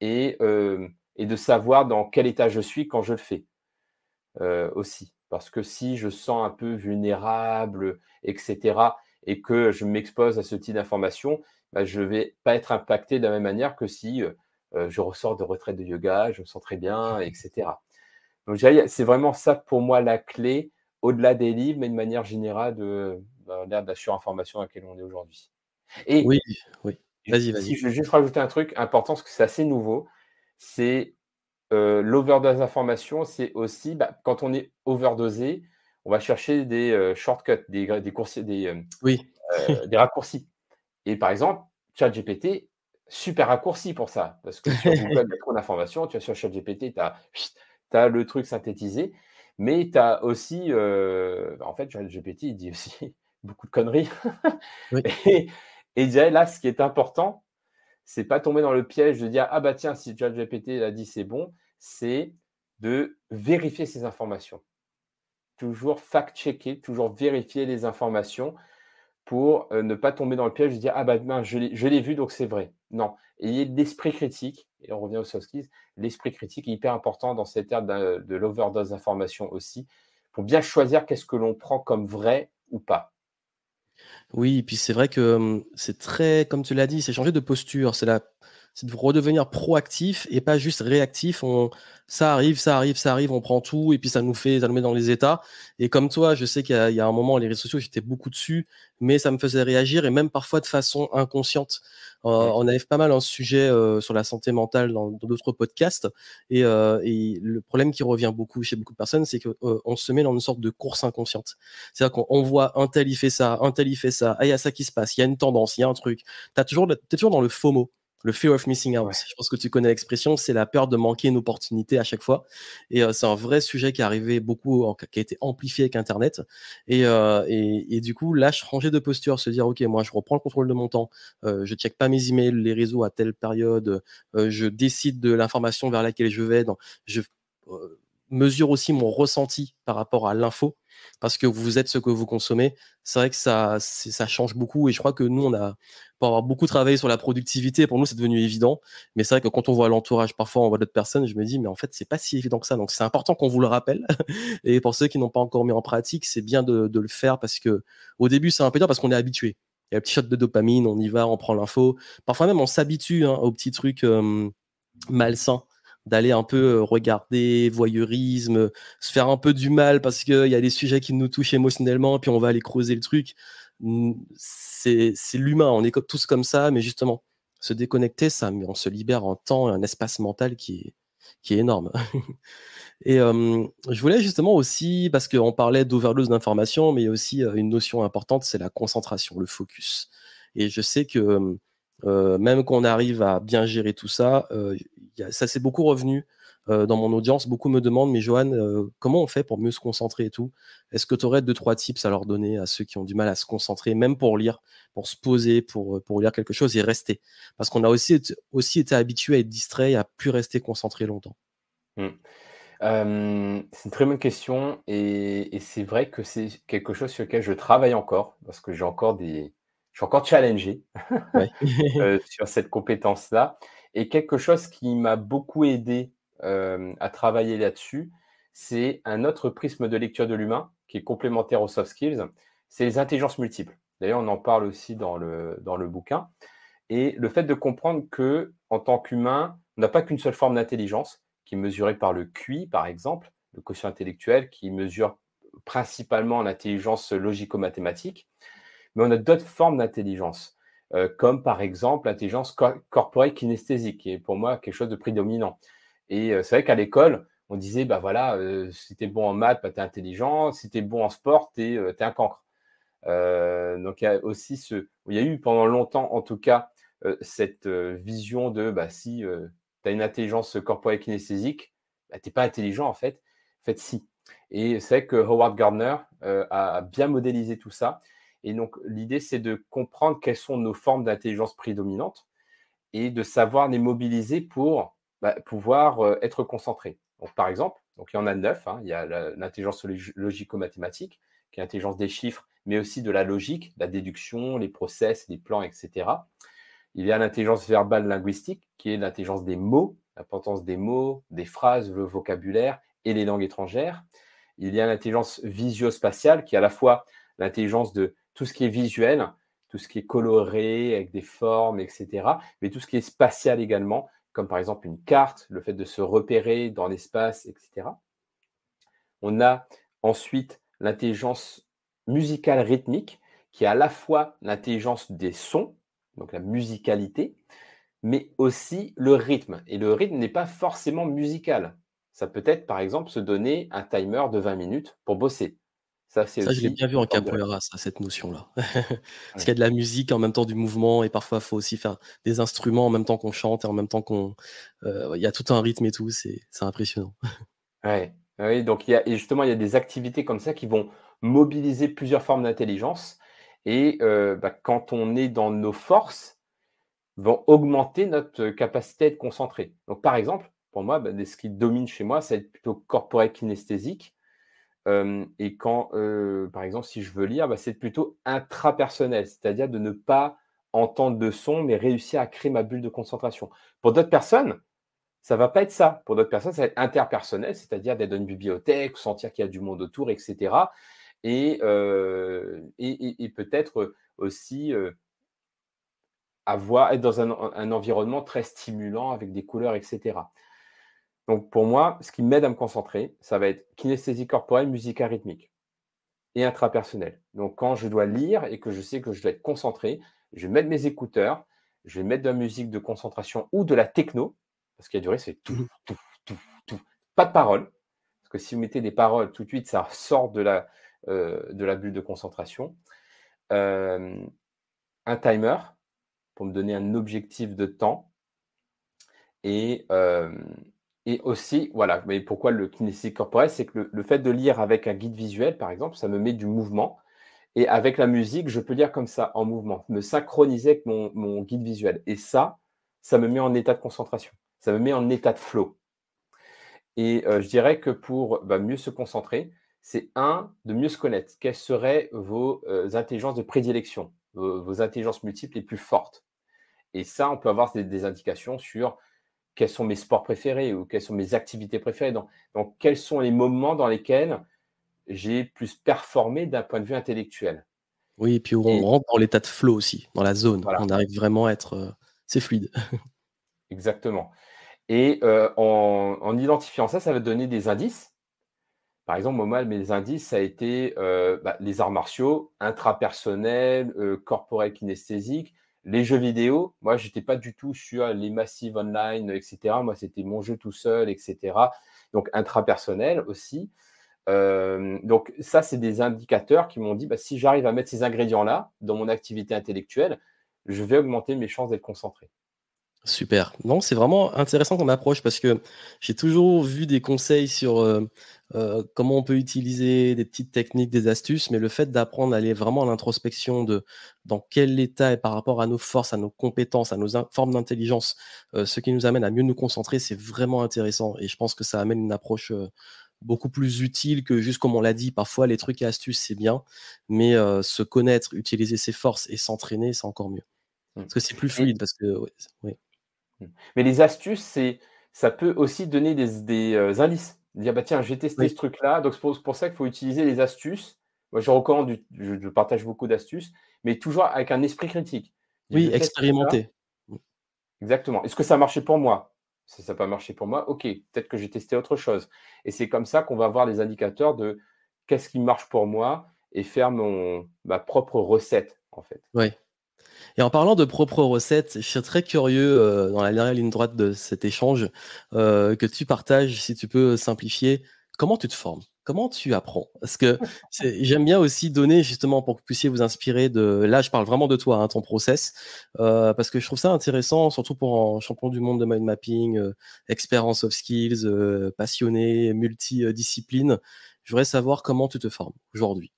et de savoir dans quel état je suis quand je le fais, aussi. Parce que si je sens un peu vulnérable et cetera et que je m'expose à ce type d'informations, bah, je ne vais pas être impacté de la même manière que si je ressors de retraite de yoga, je me sens très bien, etc. Donc, je dirais, c'est vraiment ça pour moi la clé, au-delà des livres, mais de manière générale de l'ère de la surinformation à laquelle on est aujourd'hui. Et Oui, oui. Vas-y, si vas-y. je veux juste rajouter un truc important, parce que c'est assez nouveau, c'est l'overdose d'informations, c'est aussi, bah, quand on est overdosé, on va chercher des shortcuts, Oui. des raccourcis. Et par exemple, ChatGPT, super raccourci pour ça, parce que sur Google, il y a trop d'informations. Tu vas sur ChatGPT, tu as le truc synthétisé, mais tu as aussi, en fait, ChatGPT, il dit aussi beaucoup de conneries. Oui. Et je dirais là, ce qui est important, c'est pas tomber dans le piège de dire: «Ah bah tiens, si ChatGPT l'a dit, c'est bon», c'est de vérifier ces informations. Toujours fact-checker, toujours vérifier les informations pour, ne pas tomber dans le piège de dire: «Ah bah mince, je l'ai vu donc c'est vrai». Non, ayez de l'esprit critique et on revient aux soft skills. L'esprit critique est hyper important dans cette ère de l'overdose d'informations aussi, pour bien choisir qu'est-ce que l'on prend comme vrai ou pas. Oui, et puis c'est vrai que, c'est très comme tu l'as dit, c'est changer de posture. C'est de redevenir proactif et pas juste réactif. Ça arrive, ça arrive, ça arrive, on prend tout et puis ça nous met dans les états. Et comme toi, je sais qu'il y a un moment, les réseaux sociaux, j'étais beaucoup dessus, mais ça me faisait réagir et même parfois de façon inconsciente. Mmh. On avait pas mal un sujet, sur la santé mentale dans d'autres podcasts et le problème qui revient beaucoup chez beaucoup de personnes, c'est que, on se met dans une sorte de course inconsciente. C'est-à-dire qu'on voit un tel, il fait ça, un tel, il fait ça. Ah, il y a ça qui se passe, il y a une tendance, il y a un truc. T'es toujours dans le FOMO, le fear of missing out. Ouais. Je pense que tu connais l'expression, c'est la peur de manquer une opportunité à chaque fois. Et c'est un vrai sujet qui est arrivé beaucoup, qui a été amplifié avec Internet. Et du coup, là, changer de posture, se dire, OK, moi, je reprends le contrôle de mon temps. Je check pas mes emails, les réseaux à telle période. Je décide de l'information vers laquelle je vais. Je mesure aussi mon ressenti par rapport à l'info parce que vous êtes ce que vous consommez. C'est vrai que ça change beaucoup et je crois que nous, pour avoir beaucoup travaillé sur la productivité, pour nous, c'est devenu évident. Mais c'est vrai que quand on voit l'entourage, parfois on voit d'autres personnes, je me dis, mais en fait, c'est pas si évident que ça. Donc c'est important qu'on vous le rappelle. Et pour ceux qui n'ont pas encore mis en pratique, c'est bien de le faire parce que au début, c'est un peu dur parce qu'on est habitué. Il y a un petit shot de dopamine, on y va, on prend l'info. Parfois même, on s'habitue aux petits trucs malsains d'aller un peu regarder, voyeurisme, se faire un peu du mal parce qu'il y a des sujets qui nous touchent émotionnellement, puis on va aller creuser le truc. C'est l'humain, on est tous comme ça, mais justement, se déconnecter, on se libère un temps, un espace mental qui est énorme. Et je voulais justement aussi, parce qu'on parlait d'overdose d'informations, mais il y a aussi une notion importante, c'est la concentration, le focus. Et je sais que même qu'on arrive à bien gérer tout ça, ça s'est beaucoup revenu dans mon audience. Beaucoup me demandent, mais Johan, comment on fait pour mieux se concentrer et tout? Est-ce que tu aurais 2, 3 tips à leur donner à ceux qui ont du mal à se concentrer, même pour lire, pour se poser, pour lire quelque chose et rester? Parce qu'on a aussi été habitué à être distrait et à plus rester concentré longtemps. Mmh. C'est une très bonne question et c'est vrai que c'est quelque chose sur lequel je travaille encore parce que je suis encore challengé, Ouais. sur cette compétence-là et quelque chose qui m'a beaucoup aidé, à travailler là-dessus, c'est un autre prisme de lecture de l'humain qui est complémentaire aux soft skills, c'est les intelligences multiples. D'ailleurs, on en parle aussi dans le bouquin et le fait de comprendre que en tant qu'humain, on n'a pas qu'une seule forme d'intelligence, qui est mesurée par le QI, par exemple, le quotient intellectuel, qui mesure principalement l'intelligence logico-mathématique, mais on a d'autres formes d'intelligence, comme par exemple l'intelligence corporelle kinesthésique, qui est pour moi quelque chose de prédominant. Et c'est vrai qu'à l'école, on disait, bah voilà, si tu es bon en maths, bah, tu es intelligent, si tu es bon en sport, tu es un cancre. Donc il y a aussi il y a eu pendant longtemps, en tout cas, cette vision de bah, si tu as une intelligence corporelle kinesthésique, bah, tu n'es pas intelligent en fait. En fait, si. Et c'est vrai que Howard Gardner a bien modélisé tout ça. Et donc, l'idée, c'est de comprendre quelles sont nos formes d'intelligence prédominantes et de savoir les mobiliser pour bah, pouvoir être concentré. Donc, par exemple, donc il y en a 9. Hein. Il y a l'intelligence logico-mathématique, qui est l'intelligence des chiffres, mais aussi de la logique, la déduction, les process, les plans, etc. Il y a l'intelligence verbale linguistique, qui est l'intelligence des mots, l'importance des mots, des phrases, le vocabulaire et les langues étrangères. Il y a l'intelligence visio-spatiale, qui est à la fois l'intelligence de tout ce qui est visuel, tout ce qui est coloré, avec des formes, etc. Mais tout ce qui est spatial également, comme par exemple une carte, le fait de se repérer dans l'espace, etc. On a ensuite l'intelligence musicale rythmique, qui est à la fois l'intelligence des sons, donc la musicalité, mais aussi le rythme. Et le rythme n'est pas forcément musical. Ça peut être, par exemple, se donner un timer de 20 minutes pour bosser. Ça, c'est Ça, je l'ai aussi bien vu une en forme de rythme. capoeira, ça, cette notion-là. Parce qu'il y Ouais. a de la musique en même temps du mouvement et parfois, il faut aussi faire des instruments en même temps qu'on chante et en même temps qu'on il y a tout un rythme et tout, c'est impressionnant. Ouais. Oui, donc et justement, il y a des activités comme ça qui vont mobiliser plusieurs formes d'intelligence et quand on est dans nos forces, vont augmenter notre capacité à être concentré. Donc par exemple, pour moi, ce qui domine chez moi, ça va être plutôt corporel kinesthésique. Et quand, par exemple, si je veux lire, c'est plutôt intrapersonnel, c'est-à-dire de ne pas entendre de son, mais réussir à créer ma bulle de concentration. Pour d'autres personnes, ça va pas être ça. Pour d'autres personnes, ça va être interpersonnel, c'est-à-dire d'être dans une bibliothèque, sentir qu'il y a du monde autour, et cetera. Et peut-être aussi, être dans un environnement très stimulant avec des couleurs, et cetera. Donc pour moi, ce qui m'aide à me concentrer, ça va être kinesthésie corporelle, musique rythmique et intrapersonnel. Donc quand je dois lire et que je sais que je dois être concentré, je vais mettre mes écouteurs, je vais mettre de la musique de concentration ou de la techno, parce qu'il y a du rythme, c'est tout, Mmh. tout, tout, tout. Pas de paroles, parce que si vous mettez des paroles, tout de suite, ça sort de la bulle de concentration. Euh, un timer pour me donner un objectif de temps. Et, et aussi, voilà, mais pourquoi le kinesthésique corporel, c'est que le fait de lire avec un guide visuel, par exemple, ça me met du mouvement. Et avec la musique, je peux lire comme ça, en mouvement, me synchroniser avec mon guide visuel. Et ça me met en état de concentration. Ça me met en état de flow. Et je dirais que pour mieux se concentrer, c'est de mieux se connaître. Quelles seraient vos intelligences de prédilection, vos intelligences multiples les plus fortes. Et ça, on peut avoir des indications sur quels sont mes sports préférés ou quelles sont mes activités préférées. Donc quels sont les moments dans lesquels j'ai plus performé d'un point de vue intellectuel. Oui et puis on Et rentre dans l'état de flow aussi, dans la zone. voilà, On arrive vraiment à être, c'est fluide. exactement. Et en identifiant ça, ça va donner des indices. Par exemple, moi, mes indices, ça a été les arts martiaux, intrapersonnels, corporels kinesthésiques, les jeux vidéo. Moi, je n'étais pas du tout sur les massives online, etc. Moi, c'était mon jeu tout seul, etc. Donc, intrapersonnel aussi. Donc, ça, c'est des indicateurs qui m'ont dit, si j'arrive à mettre ces ingrédients-là dans mon activité intellectuelle, je vais augmenter mes chances d'être concentré. Super. Non, c'est vraiment intéressant comme approche parce que j'ai toujours vu des conseils sur, comment on peut utiliser des petites techniques, des astuces, mais le fait d'apprendre à aller vraiment à l'introspection de dans quel état et par rapport à nos forces, à nos compétences, à nos formes d'intelligence, ce qui nous amène à mieux nous concentrer, c'est vraiment intéressant et je pense que ça amène une approche, beaucoup plus utile que juste comme on l'a dit, parfois les trucs et astuces, c'est bien, mais se connaître, utiliser ses forces et s'entraîner, c'est encore mieux. Mmh. Parce que c'est plus Et fluide parce que ouais, oui. Mmh. Mais les astuces, ça peut aussi donner des indices. Dire: «Tiens, j'ai testé Oui, ce truc-là», donc c'est pour ça qu'il faut utiliser les astuces. Moi, je recommande je partage beaucoup d'astuces, mais toujours avec un esprit critique. Dire: oui, «Je teste ça». expérimenter. Mmh. Exactement. Est-ce que ça a marché pour moi? Si ça n'a pas marché pour moi, OK, peut-être que j'ai testé autre chose et c'est comme ça qu'on va avoir les indicateurs de qu'est-ce qui marche pour moi et faire ma propre recette, en fait. Ouais et en parlant de propres recettes, je suis très curieux, dans la dernière ligne droite de cet échange, que tu partages, si tu peux simplifier, comment tu te formes? Comment tu apprends? Parce que j'aime bien aussi donner justement pour que vous puissiez vous inspirer de là, je parle vraiment de toi, hein, ton process, parce que je trouve ça intéressant, surtout pour un champion du monde de mind mapping, expert en soft skills, passionné, multidiscipline. Je voudrais savoir comment tu te formes aujourd'hui?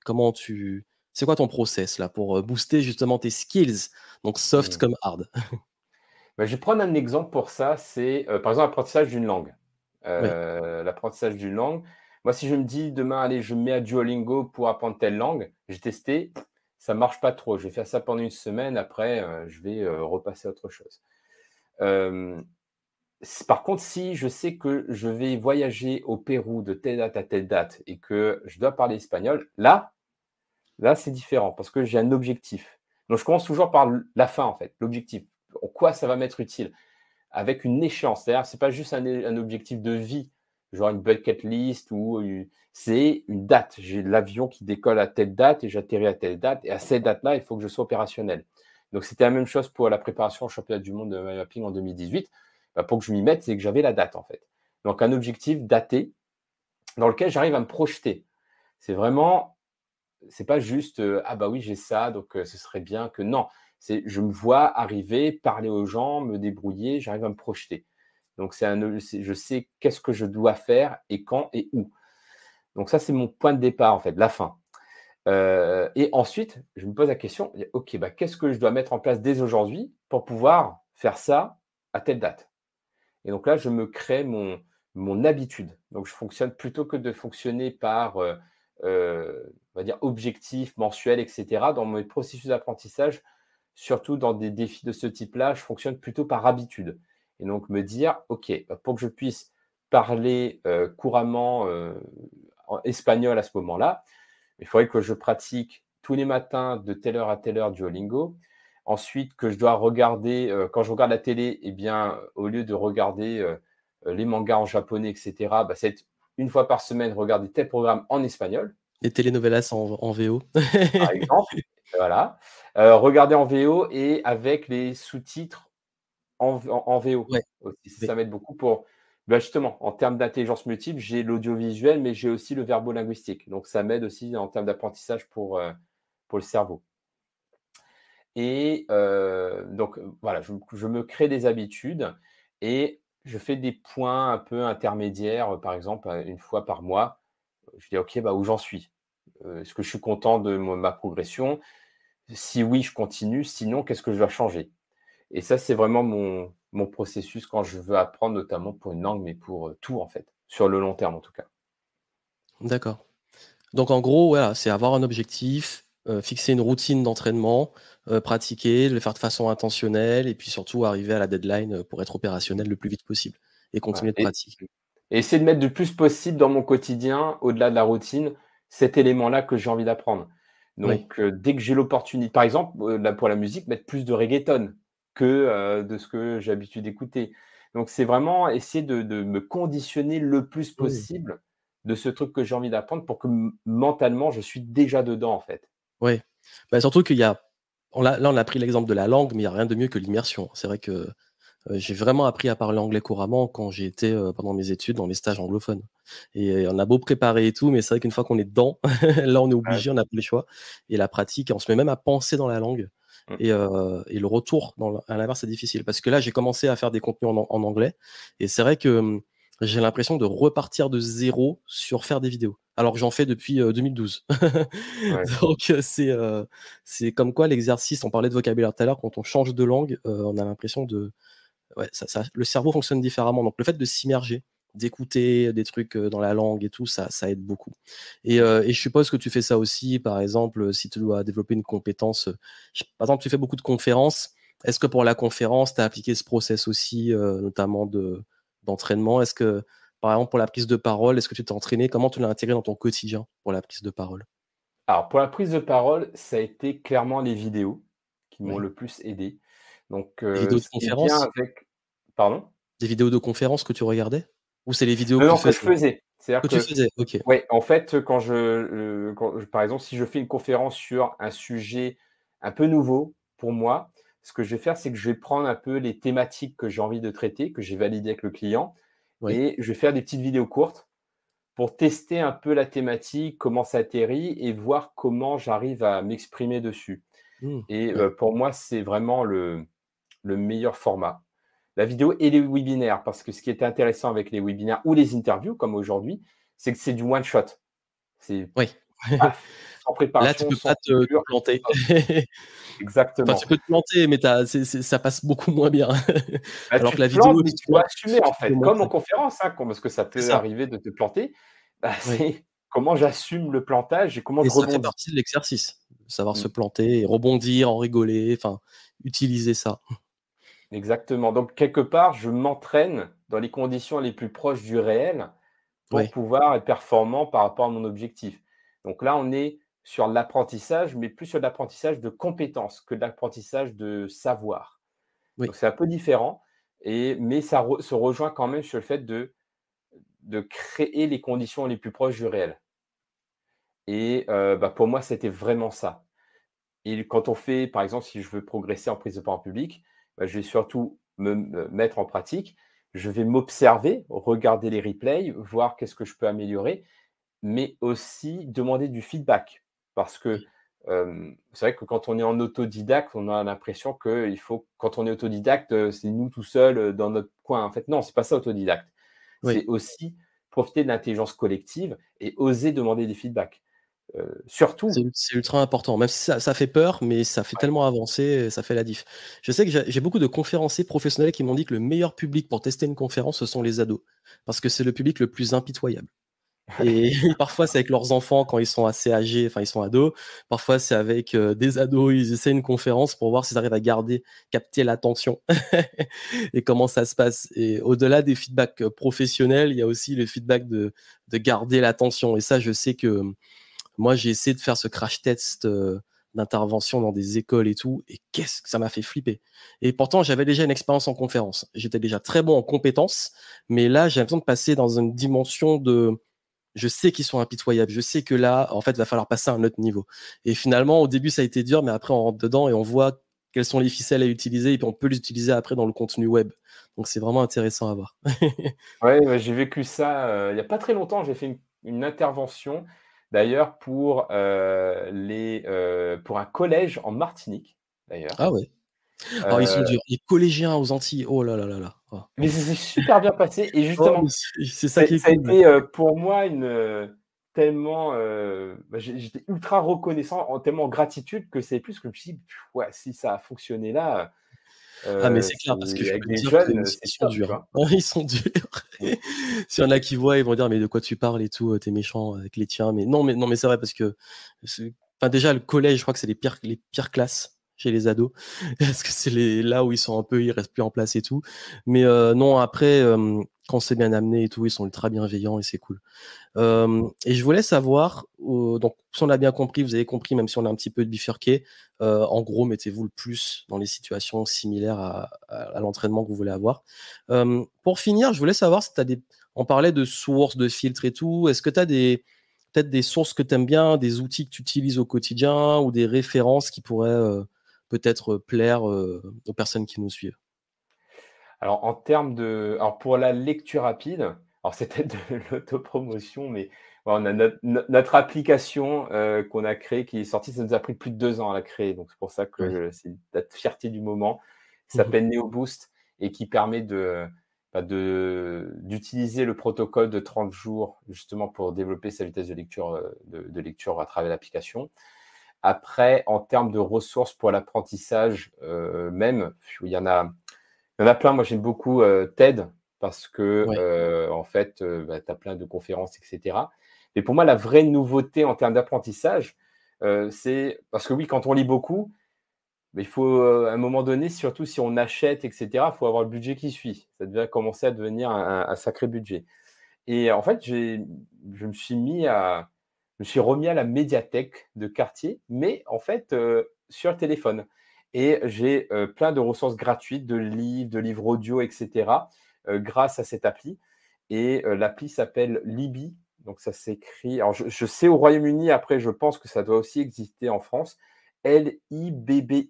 C'est quoi ton process là pour, booster justement tes skills, donc soft Mmh. comme hard? Je vais prendre un exemple pour ça, c'est, par exemple, l'apprentissage d'une langue. Oui, L'apprentissage d'une langue, moi, si je me dis demain: «Allez, je me mets à Duolingo pour apprendre telle langue», j'ai testé, ça marche pas trop. Je vais faire ça pendant une semaine, après, je vais, repasser à autre chose. Hem, Par contre, si je sais que je vais voyager au Pérou de telle date à telle date et que je dois parler espagnol, là, Là, c'est différent parce que j'ai un objectif. Donc, je commence toujours par la fin, en fait, l'objectif. En quoi ça va m'être utile? Avec une échéance. C'est-à-dire, ce n'est pas juste un objectif de vie, genre une bucket list ou c'est une date. J'ai l'avion qui décolle à telle date et j'atterris à telle date. Et à cette date-là, il faut que je sois opérationnel. Donc, c'était la même chose pour la préparation au championnat du monde de mapping en 2018. Bah, pour que je m'y mette, c'est que j'avais la date, en fait. Donc, un objectif daté dans lequel j'arrive à me projeter. C'est vraiment, c'est pas juste ah bah oui, j'ai ça, donc ce serait bien que non. C'est je me vois arriver, parler aux gens, me débrouiller, j'arrive à me projeter. Donc je sais qu'est-ce que je dois faire et quand et où. Donc ça, c'est mon point de départ en fait, la fin. Et ensuite, je me pose la question, OK, bah, qu'est-ce que je dois mettre en place dès aujourd'hui pour pouvoir faire ça à telle date? Et donc là, je me crée mon habitude. Donc je fonctionne plutôt que de fonctionner par, on va dire objectif mensuel et cetera. Dans mes processus d'apprentissage, surtout dans des défis de ce type-là, je fonctionne plutôt par habitude. Et donc me dire: «OK, bah, pour que je puisse parler, couramment, en espagnol à ce moment-là, il faudrait que je pratique tous les matins de telle heure à telle heure Duolingo. Ensuite, que je dois regarder, quand je regarde la télé, eh bien, au lieu de regarder, les mangas en japonais et cetera, bah, c'est une fois par semaine regarder tel programme en espagnol, Les telenovelas en VO. par exemple, voilà. Regarder en VO et avec les sous-titres en VO Ouais, aussi. Ça oui. m'aide beaucoup pour bah, justement, en termes d'intelligence multiple, j'ai l'audiovisuel, mais j'ai aussi le verbo-linguistique. Donc ça m'aide aussi en termes d'apprentissage pour le cerveau. Et donc voilà, je me crée des habitudes et je fais des points un peu intermédiaires, par exemple, 1 fois par mois. Je dis: «OK, bah, où j'en suis? Est-ce que je suis content de ma progression? Si oui, je continue, sinon qu'est-ce que je dois changer?» Et ça, c'est vraiment mon processus quand je veux apprendre, notamment pour une langue, mais pour, tout en fait, sur le long terme en tout cas. D'accord. Donc en gros, voilà, c'est avoir un objectif, fixer une routine d'entraînement, pratiquer, le faire de façon intentionnelle et puis surtout arriver à la deadline, pour être opérationnel le plus vite possible et Voilà continuer de pratiquer. et essayer de mettre le plus possible dans mon quotidien, au-delà de la routine, cet élément-là que j'ai envie d'apprendre. Oui, Donc, dès que j'ai l'opportunité par exemple, là pour la musique, mettre plus de reggaeton que, de ce que j'ai l'habitude d'écouter. Donc c'est vraiment essayer de me conditionner le plus mmh, possible de ce truc que j'ai envie d'apprendre pour que mentalement, je suis déjà dedans, en fait. ouais. Bah, surtout qu'il y a on a pris l'exemple de la langue, mais il y a rien de mieux que l'immersion. C'est vrai que, j'ai vraiment appris à parler anglais couramment quand j'ai été, pendant mes études dans les stages anglophones et on a beau préparer et tout, mais c'est vrai qu'une fois qu'on est dedans, là, on est Ouais. obligé, on n'a plus le choix et la pratique, on se met même à penser dans la langue Mmh. et le retour à l'inverse, c'est difficile parce que là, j'ai commencé à faire des contenus en anglais et c'est vrai que, j'ai l'impression de repartir de zéro sur faire des vidéos, alors que j'en fais depuis, 2012. Ouais. Donc c'est comme quoi l'exercice on parlait de vocabulaire tout à l'heure, quand on change de langue, on a l'impression de ouais, ça le cerveau fonctionne différemment, donc le fait de s'immerger, d'écouter des trucs, dans la langue et tout, ça aide beaucoup et je suppose que tu fais ça aussi, par exemple, si tu dois développer une compétence, par exemple, tu fais beaucoup de conférences. Est-ce que pour la conférence, tu as appliqué ce process aussi, notamment d'entraînement? Est-ce que, par exemple, pour la prise de parole, est-ce que tu t'es entraîné? Comment tu l'as intégré dans ton quotidien pour la prise de parole? Alors pour la prise de parole, ça a été clairement les vidéos qui m'ont Oui. le plus aidé. Donc Des vidéos de ce qui est bien conférences? avec pardon? Des vidéos de conférences que tu regardais? Ou c'est les vidéos Non, que tu non, que faisais? je faisais. C'est-à-dire Que tu que faisais? OK. ouais, en fait, par exemple, si je fais une conférence sur un sujet un peu nouveau pour moi, ce que je vais faire, c'est que je vais prendre un peu les thématiques que j'ai envie de traiter, que j'ai validées avec le client Oui. et je vais faire des petites vidéos courtes pour tester un peu la thématique, comment ça atterrit et voir comment j'arrive à m'exprimer dessus. Mmh. Et Ouais. pour moi, c'est vraiment le meilleur format. La vidéo et les webinaires, parce que ce qui était intéressant avec les webinaires ou les interviews comme aujourd'hui, c'est que c'est du one shot. C'est Oui. paf, sans Là, tu préparation, peux sans pas te coupure, planter. hop, Enfin, tu exactement. peux te planter, mais tu as ça passe beaucoup moins bien. Bah, Alors tu que la te plantes, vidéo, mais tu justement, dois il assumer en suffit de fait, comme en montrer. conférence, hein, parce que ça C'est peut ça, arriver de te planter. Bah, oui c'est comment j'assume le plantage et comment et je ça fait rebondis. partie de l'exercice, savoir se Mmh. planter et rebondir, en rigoler, enfin, utiliser ça. Exactement. Donc quelque part, je m'entraîne dans les conditions les plus proches du réel pour Oui. pouvoir être performant par rapport à mon objectif. Donc là, on est sur l'apprentissage, mais plus sur l'apprentissage de compétences que de l'apprentissage de savoir. Oui, Donc c'est un peu différent, mais ça se rejoint quand même sur le fait de créer les conditions les plus proches du réel. Et pour moi, c'était vraiment ça. Et quand on fait, par exemple, si je veux progresser en prise de parole publique, je vais surtout me mettre en pratique. Je vais m'observer, regarder les replays, voir qu'est-ce que je peux améliorer, mais aussi demander du feedback. Parce que, c'est vrai que quand on est en autodidacte, on a l'impression qu'il faut quand on est autodidacte, c'est nous tout seuls, dans notre coin. En fait, non, c'est pas ça autodidacte. oui. C'est aussi profiter de l'intelligence collective et oser demander des feedbacks. Surtout C'est ultra important. Même si ça fait peur, mais ça fait tellement avancer, ça fait la diff. Je sais que j'ai beaucoup de conférenciers professionnels qui m'ont dit que le meilleur public pour tester une conférence, ce sont les ados. Parce que c'est le public le plus impitoyable. Et parfois, c'est avec leurs enfants quand ils sont assez âgés, enfin ils sont ados. Parfois, c'est avec, des ados, ils essaient une conférence pour voir s'ils arrivent à capter l'attention et comment ça se passe. Et au-delà des feedbacks, professionnels, il y a aussi le feedback de garder l'attention. Et ça, je sais que, moi, j'ai essayé de faire ce crash test, d'intervention dans des écoles et tout, et qu'est-ce que ça m'a fait flipper. Et pourtant, j'avais déjà une expérience en conférence. J'étais déjà très bon en compétences, mais là, j'ai l'impression de passer dans une dimension de je sais qu'ils sont impitoyables. Je sais que là, en fait, il va falloir passer à un autre niveau. Et finalement, au début, ça a été dur, mais après, on rentre dedans et on voit quelles sont les ficelles à utiliser et puis on peut les utiliser après dans le contenu web. Donc, c'est vraiment intéressant à voir. Ouais, j'ai vécu ça, il y a pas très longtemps. J'ai fait une intervention d'ailleurs pour un collège en Martinique, d'ailleurs. Ah ouais. Alors, ils sont Heu, durs. Les collégiens aux Antilles, oh là là là là. Oh. mais ça s'est super bien passé et Oh, mais justement, c'est ça qui est ça a cool. été, pour moi tellement, j'étais ultra reconnaissant, tellement en gratitude que c'est plus que je me suis dit: «Ouais, si ça a fonctionné là, Ah, mais c'est c'est clair, parce que je avec peux te des dire qu'ils jeunes, c'est sont top», tu durs, vois? hein. Ils sont durs. Mmh. S'il y en a qui voient, ils vont dire: «Mais de quoi tu parles et tout, tu méchant avec les tiens». Mais non, mais c'est vrai parce que déjà le collège, je crois que c'est les pires classes chez les ados parce que c'est là où ils sont un peu ils restent plus en place et tout. Mais non, après, quand c'est bien amené et tout, ils sont ultra bienveillants et c'est cool. Et je voulais savoir, donc si on a bien compris, vous avez compris, même si on a un petit peu bifurqué, en gros, mettez-vous le plus dans les situations similaires à l'entraînement que vous voulez avoir. Pour finir, je voulais savoir si tu as on parlait de sources, de filtres et tout. Est-ce que tu as peut-être des sources que tu aimes bien, des outils que tu utilises au quotidien ou des références qui pourraient, peut-être, plaire, aux personnes qui nous suivent? Alors alors pour la lecture rapide, alors c'est peut-être de l'autopromotion, mais ouais, on a notre application, qu'on a créée, qui est sortie, ça nous a pris plus de 2 ans à la créer, donc c'est pour ça que, Ouais. c'est la fierté du moment. Ça Mmh. s'appelle NeoBoost et qui permet d'utiliser le protocole de 30 jours, justement pour développer sa vitesse de lecture, de lecture à travers l'application. Après, en termes de ressources pour l'apprentissage, même, il y en a plein. Moi, j'aime beaucoup, TED parce que, Ouais. en fait, tu as plein de conférences et cetera. Mais pour moi, la vraie nouveauté en termes d'apprentissage, c'est parce que oui, quand on lit beaucoup, il faut, à un moment donné, surtout si on achète et cetera, il faut avoir le budget qui suit. Ça devient commencer à devenir un sacré budget. Et en fait, je me suis mis à je me suis remis à la médiathèque de quartier, mais en fait, sur le téléphone. Et j'ai, plein de ressources gratuites, de livres audio et cetera, grâce à cette appli. Et l'appli s'appelle Libby, donc ça s'écrit, alors je sais au Royaume-Uni, après je pense que ça doit aussi exister en France, Libby.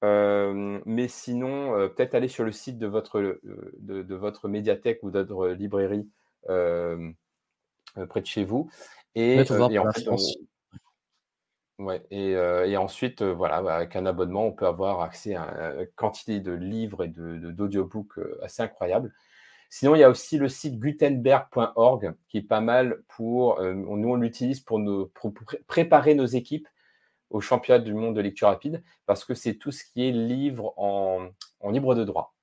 Mais sinon, peut-être aller sur le site de votre médiathèque ou d'autres librairies, hem, près de chez vous. Ouais, et faut heu voir et pour en la fait, France. ouais, et ensuite, voilà, avec un abonnement, on peut avoir accès à une quantité de livres et d'audiobooks, assez incroyables. Sinon, il y a aussi le site gutenberg.org qui est pas mal pour, nous on l'utilise pour préparer nos équipes au championnat du monde de lecture rapide, parce que c'est tout ce qui est livre en libre de droit,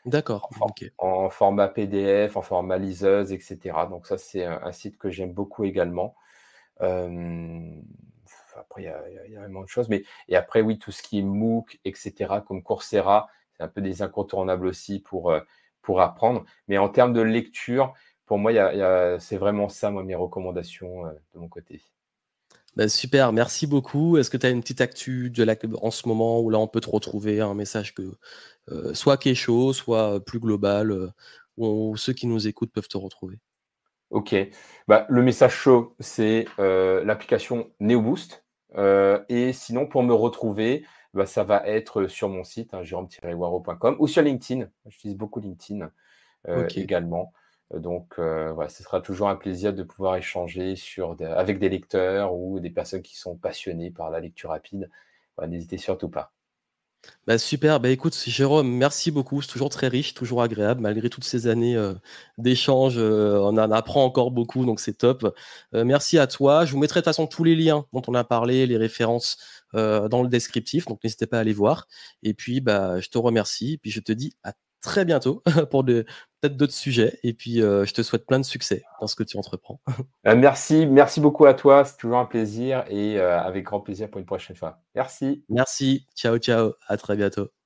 D'accord, OK. en format PDF, en format liseuse et cetera. Donc ça, c'est un site que j'aime beaucoup également. Hem, Après il y a vraiment de choses, mais et après oui, tout ce qui est MOOC et cetera, comme Coursera, c'est un peu des incontournables aussi pour apprendre. Mais en termes de lecture, pour moi, c'est vraiment ça, moi, mes recommandations, de mon côté. Bah, super, merci beaucoup. Est-ce que tu as une petite actu en ce moment où là on peut te retrouver, un message soit qui est chaud, soit plus global, où ceux qui nous écoutent peuvent te retrouver? OK. Bah, le message chaud, c'est, l'application NeoBoost, et sinon pour me retrouver, bah, ça va être sur mon site, hein, jérôme-waro.com ou sur LinkedIn. J'utilise beaucoup LinkedIn, OK. également. Donc, voilà, ce sera toujours un plaisir de pouvoir échanger avec des lecteurs ou des personnes qui sont passionnées par la lecture rapide. Voilà, n'hésitez surtout pas. Bah, super, bah, écoute Jérôme, merci beaucoup. C'est toujours très riche, toujours agréable malgré toutes ces années, d'échanges, on en apprend encore beaucoup donc c'est top. Merci à toi. Je vous mettrai de toute façon tous les liens dont on a parlé, les références, dans le descriptif, donc n'hésitez pas à aller voir et puis, bah, je te remercie et puis je te dis à très bientôt pour peut-être d'autres sujets et puis, je te souhaite plein de succès dans ce que tu entreprends. Merci beaucoup à toi, c'est toujours un plaisir et avec grand plaisir pour une prochaine fois. Merci. Merci, ciao, ciao, à très bientôt.